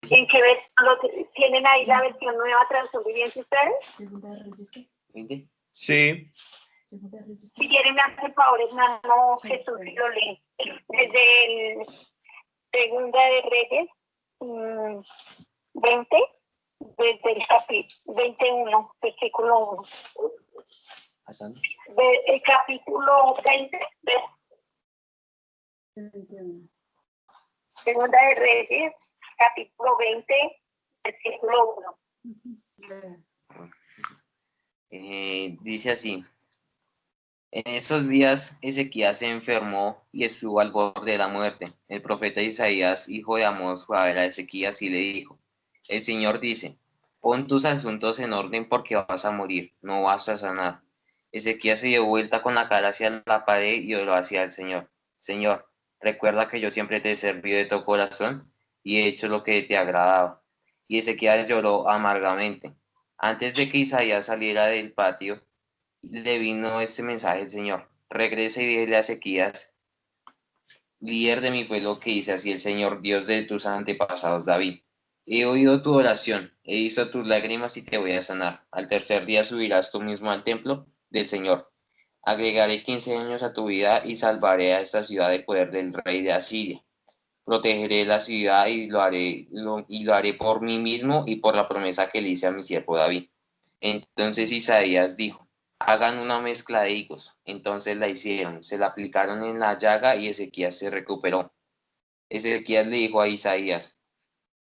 ¿En qué versión tienen ahí la versión nueva traducción viviente ustedes? Sí. Si quieren, me hace el favor, hermano Jesús, y lo leen. Desde el Segunda de Reyes 20, desde el capítulo 21, versículo 1. El capítulo 20, Segunda de Reyes, capítulo 20, versículo 1. Dice así: en estos días Ezequías se enfermó y estuvo al borde de la muerte. El profeta Isaías, hijo de Amós, fue a ver a Ezequías y le dijo: el Señor dice, pon tus asuntos en orden porque vas a morir, no vas a sanar. Ezequías se dio vuelta con la cara hacia la pared y oró hacia el Señor: Señor, recuerda que yo siempre te he servido de todo corazón y he hecho lo que te agradaba. Y Ezequías lloró amargamente. Antes de que Isaías saliera del patio, le vino este mensaje del Señor: regresa y dile a Ezequías, líder de mi pueblo, que dice así el Señor, Dios de tus antepasados David: he oído tu oración, he visto tus lágrimas y te voy a sanar. Al tercer día subirás tú mismo al templo del Señor. Agregaré 15 años a tu vida y salvaré a esta ciudad del poder del rey de Asiria. Protegeré la ciudad y lo haré por mí mismo y por la promesa que le hice a mi siervo David. Entonces Isaías dijo: hagan una mezcla de higos. Entonces la hicieron, se la aplicaron en la llaga y Ezequías se recuperó. Ezequías le dijo a Isaías: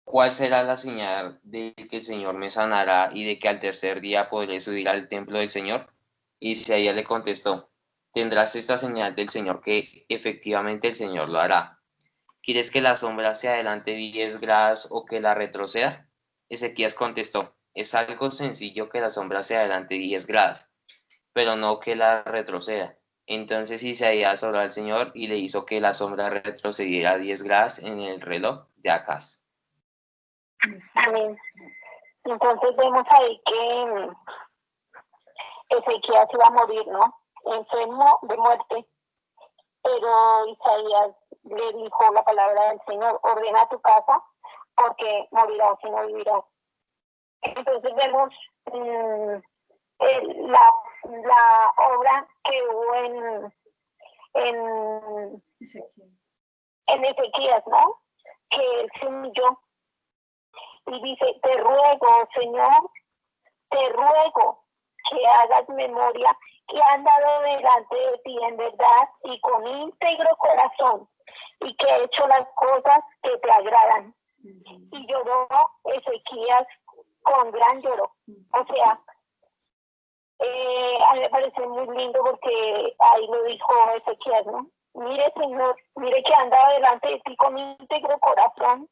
¿cuál será la señal de que el Señor me sanará y de que al tercer día podré subir al templo del Señor? Isaías le contestó: tendrás esta señal del Señor, que efectivamente el Señor lo hará. ¿Quieres que la sombra se adelante 10 grados o que la retroceda? Ezequías contestó: es algo sencillo que la sombra se adelante 10 grados, pero no que la retroceda. Entonces Isaías oró al Señor y le hizo que la sombra retrocediera 10 grados en el reloj de Acaz. Amén. Entonces vemos ahí que Ezequías iba a morir, ¿no? Enfermo de muerte. Pero Isaías le dijo la palabra del Señor: ordena tu casa porque morirás y no vivirás. Entonces vemos la obra que hubo en Ezequías, ¿no? Que él se humilló y dice: te ruego, Señor, te ruego que hagas memoria que he andado delante de ti en verdad y con íntegro corazón, y que he hecho las cosas que te agradan. Y lloró Ezequías con gran lloro. O sea, a mí me parece muy lindo porque ahí lo dijo Ezequías, ¿no? Mire, Señor, mire que he andado delante de ti con íntegro corazón,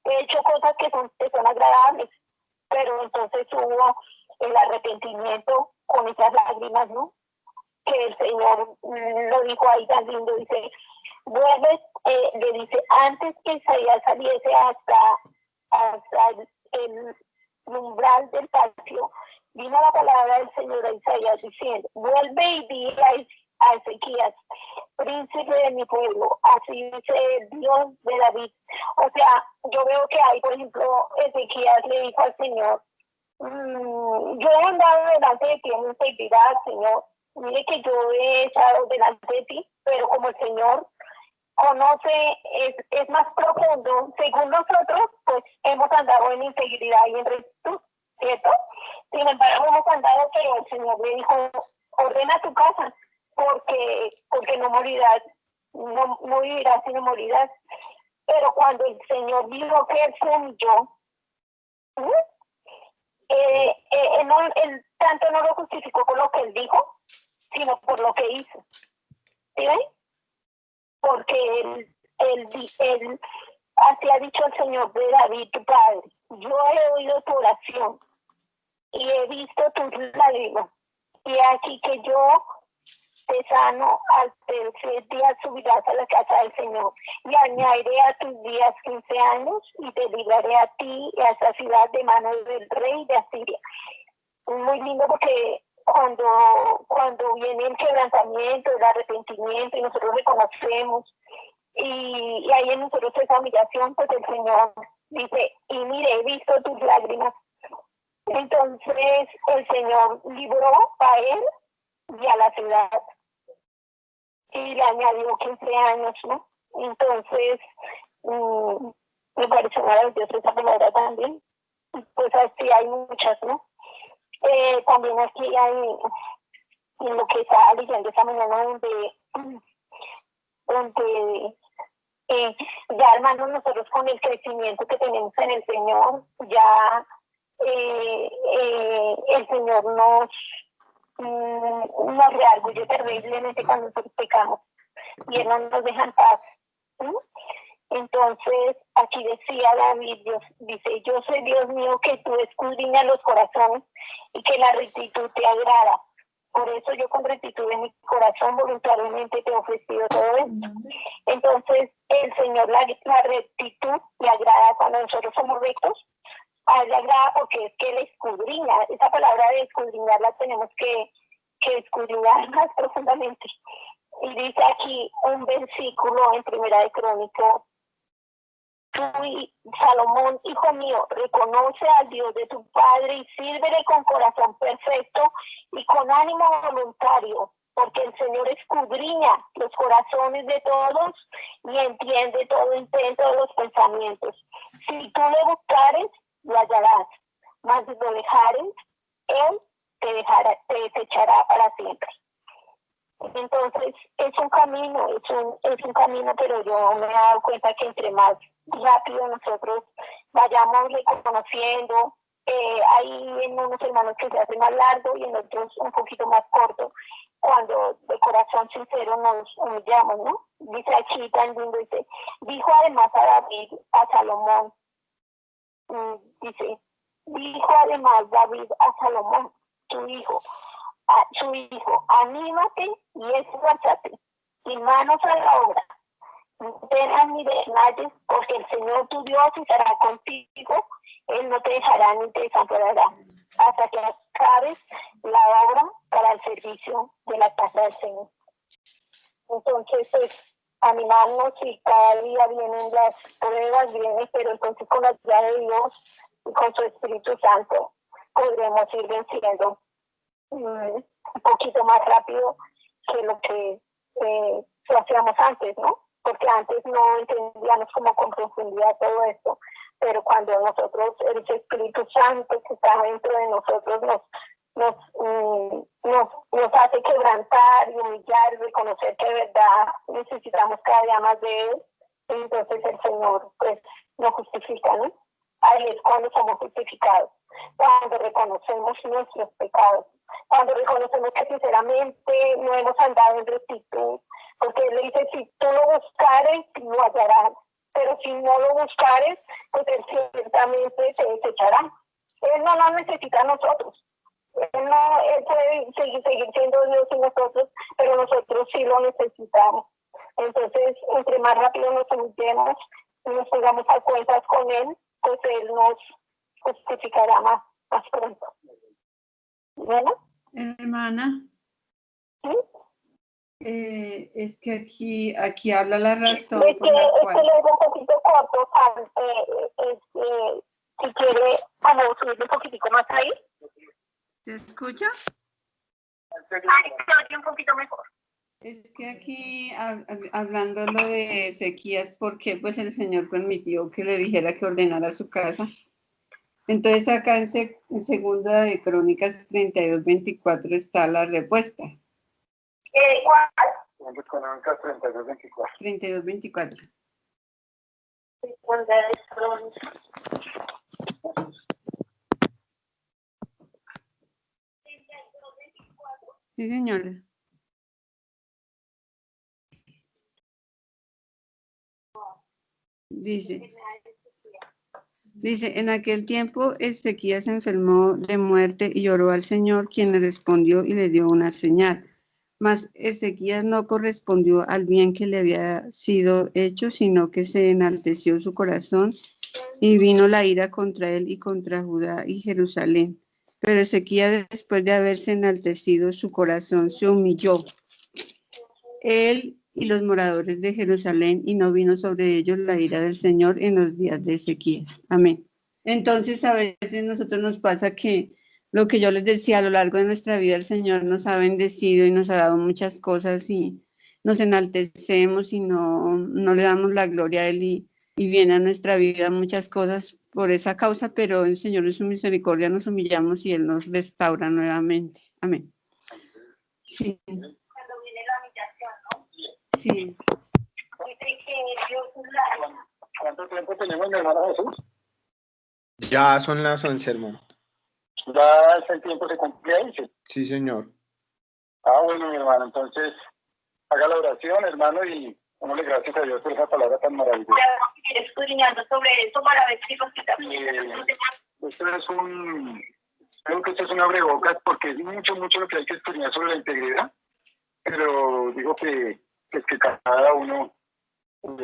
he hecho cosas que son agradables, pero entonces hubo el arrepentimiento con esas lágrimas, ¿no? que el Señor lo dijo ahí tan lindo, dice, vuelve, le dice, antes que Isaías saliese hasta el umbral del patio, vino la palabra del Señor a Isaías diciendo, vuelve y di a Ezequías, príncipe de mi pueblo, así dice Dios de David. O sea, yo veo que hay, por ejemplo, Ezequías le dijo al Señor, yo he andado delante de ti en integridad, Señor. Mire que yo he estado delante de ti, pero como el Señor conoce, es más profundo, según nosotros, pues hemos andado en integridad y en rectitud, ¿cierto? Sin embargo, hemos andado, pero el Señor me dijo, ordena tu casa, porque no morirás, no vivirás sino morirás. Pero cuando el Señor vio que él se humilló, él tanto no lo justificó por lo que él dijo, sino por lo que hizo. ¿Sí ven? Porque él así ha dicho el Señor de David, tu padre, yo he oído tu oración y he visto tus lágrimas, y aquí que yo te sano, al tercer día subirás a la casa del Señor, y añadiré a tus días 15 años, y te libraré a ti y a esa ciudad de manos del rey de Asiria. Muy lindo porque cuando viene el quebrantamiento, el arrepentimiento, y nosotros reconocemos, y hay en nosotros esa humillación, pues el Señor dice, y mire, he visto tus lágrimas. Entonces el Señor libró a él y a la ciudad, y le añadió 15 años, ¿no? Entonces, me pareció maravillosa esa palabra también. Pues así hay muchas, ¿no? También aquí hay, en lo que estaba leyendo esta mañana, donde ya, hermanos, nosotros con el crecimiento que tenemos en el Señor, ya el Señor nos reargulle terriblemente cuando nosotros pecamos y Él no nos deja en paz. Entonces, aquí decía David, Dios dice, yo soy Dios mío que tú escudriñas los corazones y que la rectitud te agrada. Por eso yo con rectitud en mi corazón voluntariamente te he ofrecido todo esto. Entonces, el Señor, la rectitud le agrada cuando nosotros somos rectos. A Él le agrada porque es que Él escudriña. Esa palabra de escudriñar la tenemos que escudriñar más profundamente. Y dice aquí un versículo en Primera de Crónicas, tú, Salomón, hijo mío, reconoce al Dios de tu padre y sírvele con corazón perfecto y con ánimo voluntario, porque el Señor escudriña los corazones de todos y entiende todo intento de los pensamientos. Si tú le buscares, lo hallarás, mas si lo dejares, Él te desechará para siempre. Entonces es un camino, pero yo me he dado cuenta que entre más rápido nosotros vayamos reconociendo, hay en unos hermanos que se hace más largo y en otros un poquito más corto, cuando de corazón sincero nos humillamos, ¿no? Dice aquí tan lindo, dijo además a David, a Salomón, dijo además David a Salomón, su hijo, anímate y esfuérzate, y manos a la obra. No temas ni desmayes, porque el Señor tu Dios estará contigo, Él no te dejará ni te desamparará, hasta que acabes la obra para el servicio de la casa del Señor. Entonces, pues, animarnos, y cada día vienen las pruebas, pero entonces con la ayuda de Dios y con su Espíritu Santo podremos ir venciendo un poquito más rápido que lo que hacíamos antes, ¿no? Porque antes no entendíamos como con profundidad todo esto, pero cuando nosotros, el Espíritu Santo que está dentro de nosotros nos hace quebrantar y humillar y reconocer que de verdad necesitamos cada día más de Él, entonces el Señor pues nos justifica, ¿no? Ahí es cuando somos justificados, cuando reconocemos nuestros pecados, cuando reconocemos que sinceramente no hemos andado en rectitud, porque Él le dice, si tú lo buscares, lo hallarás, pero si no lo buscares, pues Él ciertamente te desechará. Él no nos necesita a nosotros, Él puede seguir siendo Dios en nosotros, pero nosotros sí lo necesitamos. Entonces, entre más rápido nos humillemos y nos pongamos a cuentas con Él, pues Él nos justificará más pronto. ¿Bueno? Hermana. ¿Sí? Es que aquí habla la razón Es por la cual... que lo digo un poquito corto, si quiere, como subir un poquitico más ahí. ¿Se escucha? Se oye un poquito mejor. Es que aquí, hablando lo de Ezequías, porque pues el Señor permitió que le dijera que ordenara su casa. Entonces acá en segunda de Crónicas 32:24 está la respuesta. ¿Cuál? Crónicas 32:24. 32:24. Segunda de Crónicas. Sí, señora. Dice, en aquel tiempo Ezequías se enfermó de muerte y oró al Señor, quien le respondió y le dio una señal. Mas Ezequías no correspondió al bien que le había sido hecho, sino que se enalteció su corazón y vino la ira contra él y contra Judá y Jerusalén. Pero Ezequías, después de haberse enaltecido su corazón, se humilló, él y los moradores de Jerusalén, y no vino sobre ellos la ira del Señor en los días de Ezequías. Amén. Entonces, a veces nosotros nos pasa que lo que yo les decía, a lo largo de nuestra vida el Señor nos ha bendecido y nos ha dado muchas cosas y nos enaltecemos y no le damos la gloria a Él y viene a nuestra vida muchas cosas por esa causa, pero el Señor en su misericordia nos humillamos y Él nos restaura nuevamente. Amén. Sí. Cuando viene la humillación, ¿no? Sí. Dice que Dios ¿Cuánto tiempo tenemos, mi hermano Jesús? Ya son las 11, hermano. ¿Ya el tiempo se cumplía, dice? Sí, señor. Bueno, mi hermano, entonces haga la oración, hermano, y démosle gracias a Dios por esa palabra tan maravillosa. vamos a ir escudriñando sobre eso para ver si Esto es creo que esto es un abrebocas porque es mucho lo que hay que escudriñar sobre la integridad, pero digo que cada uno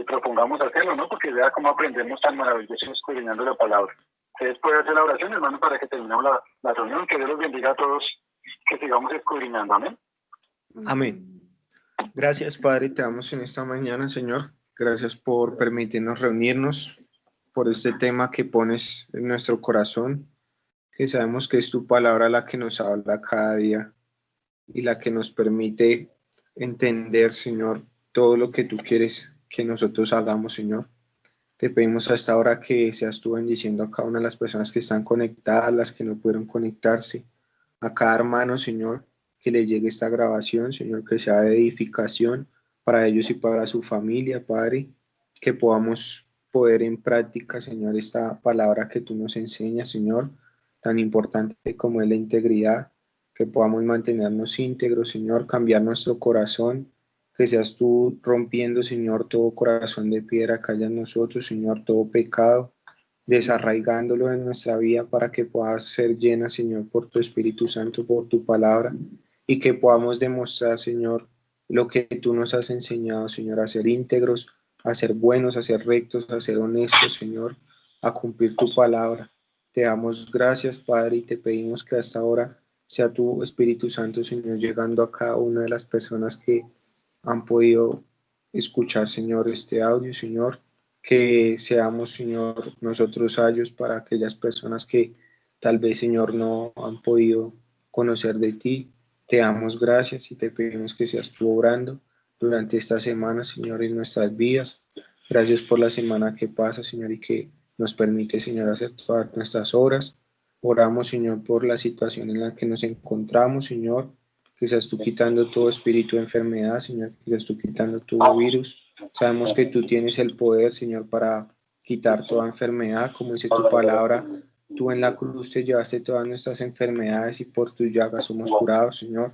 propongamos hacerlo, ¿no? Porque vea cómo aprendemos tan maravilloso escudriñando la palabra. Ustedes pueden hacer la oración, hermano, para que terminemos la reunión. Que Dios los bendiga a todos, que sigamos escudriñando. Amén. Amén. Gracias, Padre, te damos en esta mañana, Señor. Gracias por permitirnos reunirnos, por este tema que pones en nuestro corazón, que sabemos que es tu palabra la que nos habla cada día y la que nos permite entender, Señor, todo lo que tú quieres que nosotros hagamos, Señor. Te pedimos a esta hora que seas tú bendiciendo a cada una de las personas que están conectadas, las que no pudieron conectarse, a cada hermano, Señor, que le llegue esta grabación, Señor, que sea de edificación para ellos y para su familia, Padre, que podamos poner en práctica, Señor, esta palabra que tú nos enseñas, Señor, tan importante como es la integridad, que podamos mantenernos íntegros, Señor, cambiar nuestro corazón, que seas tú rompiendo, Señor, todo corazón de piedra que haya en nosotros, Señor, todo pecado, desarraigándolo en nuestra vida para que pueda ser llena, Señor, por tu Espíritu Santo, por tu palabra, y que podamos demostrar, Señor, lo que tú nos has enseñado, Señor, a ser íntegros, a ser buenos, a ser rectos, a ser honestos, Señor, a cumplir tu palabra. Te damos gracias, Padre, y te pedimos que hasta ahora sea tu Espíritu Santo, Señor, llegando a cada una de las personas que han podido escuchar, Señor, este audio, Señor, que seamos, Señor, nosotros sabios para aquellas personas que tal vez, Señor, no han podido conocer de ti. Te damos gracias y te pedimos que seas tú obrando durante esta semana, Señor, en nuestras vidas. Gracias por la semana que pasa, Señor, y que nos permite, Señor, hacer todas nuestras obras. Oramos, Señor, por la situación en la que nos encontramos, Señor, que seas tú quitando todo espíritu de enfermedad, Señor, que seas tú quitando todo virus. Sabemos que tú tienes el poder, Señor, para quitar toda enfermedad, como dice tu palabra. Tú en la cruz te llevaste todas nuestras enfermedades y por tus llagas somos curados, Señor.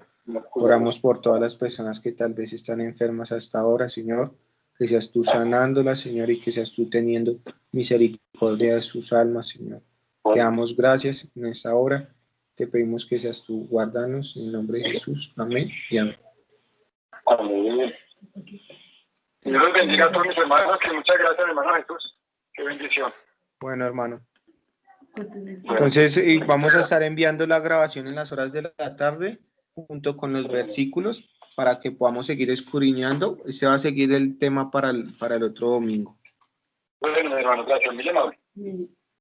Oramos por todas las personas que tal vez están enfermas hasta ahora, Señor, que seas tú sanándolas, Señor, y que seas tú teniendo misericordia de sus almas, Señor. Te damos gracias en esta hora te pedimos que seas tú, guárdanos en el nombre de Jesús. Amén y amén. Amén. Dios los bendiga a todos mis hermanos, que muchas gracias, hermano Jesús. Qué bendición. Bueno, hermano. Entonces, vamos a estar enviando la grabación en las horas de la tarde, junto con los versículos, para que podamos seguir escudriñando. Este va a seguir el tema para el otro domingo. Bueno, hermano, gracias. Muy amable.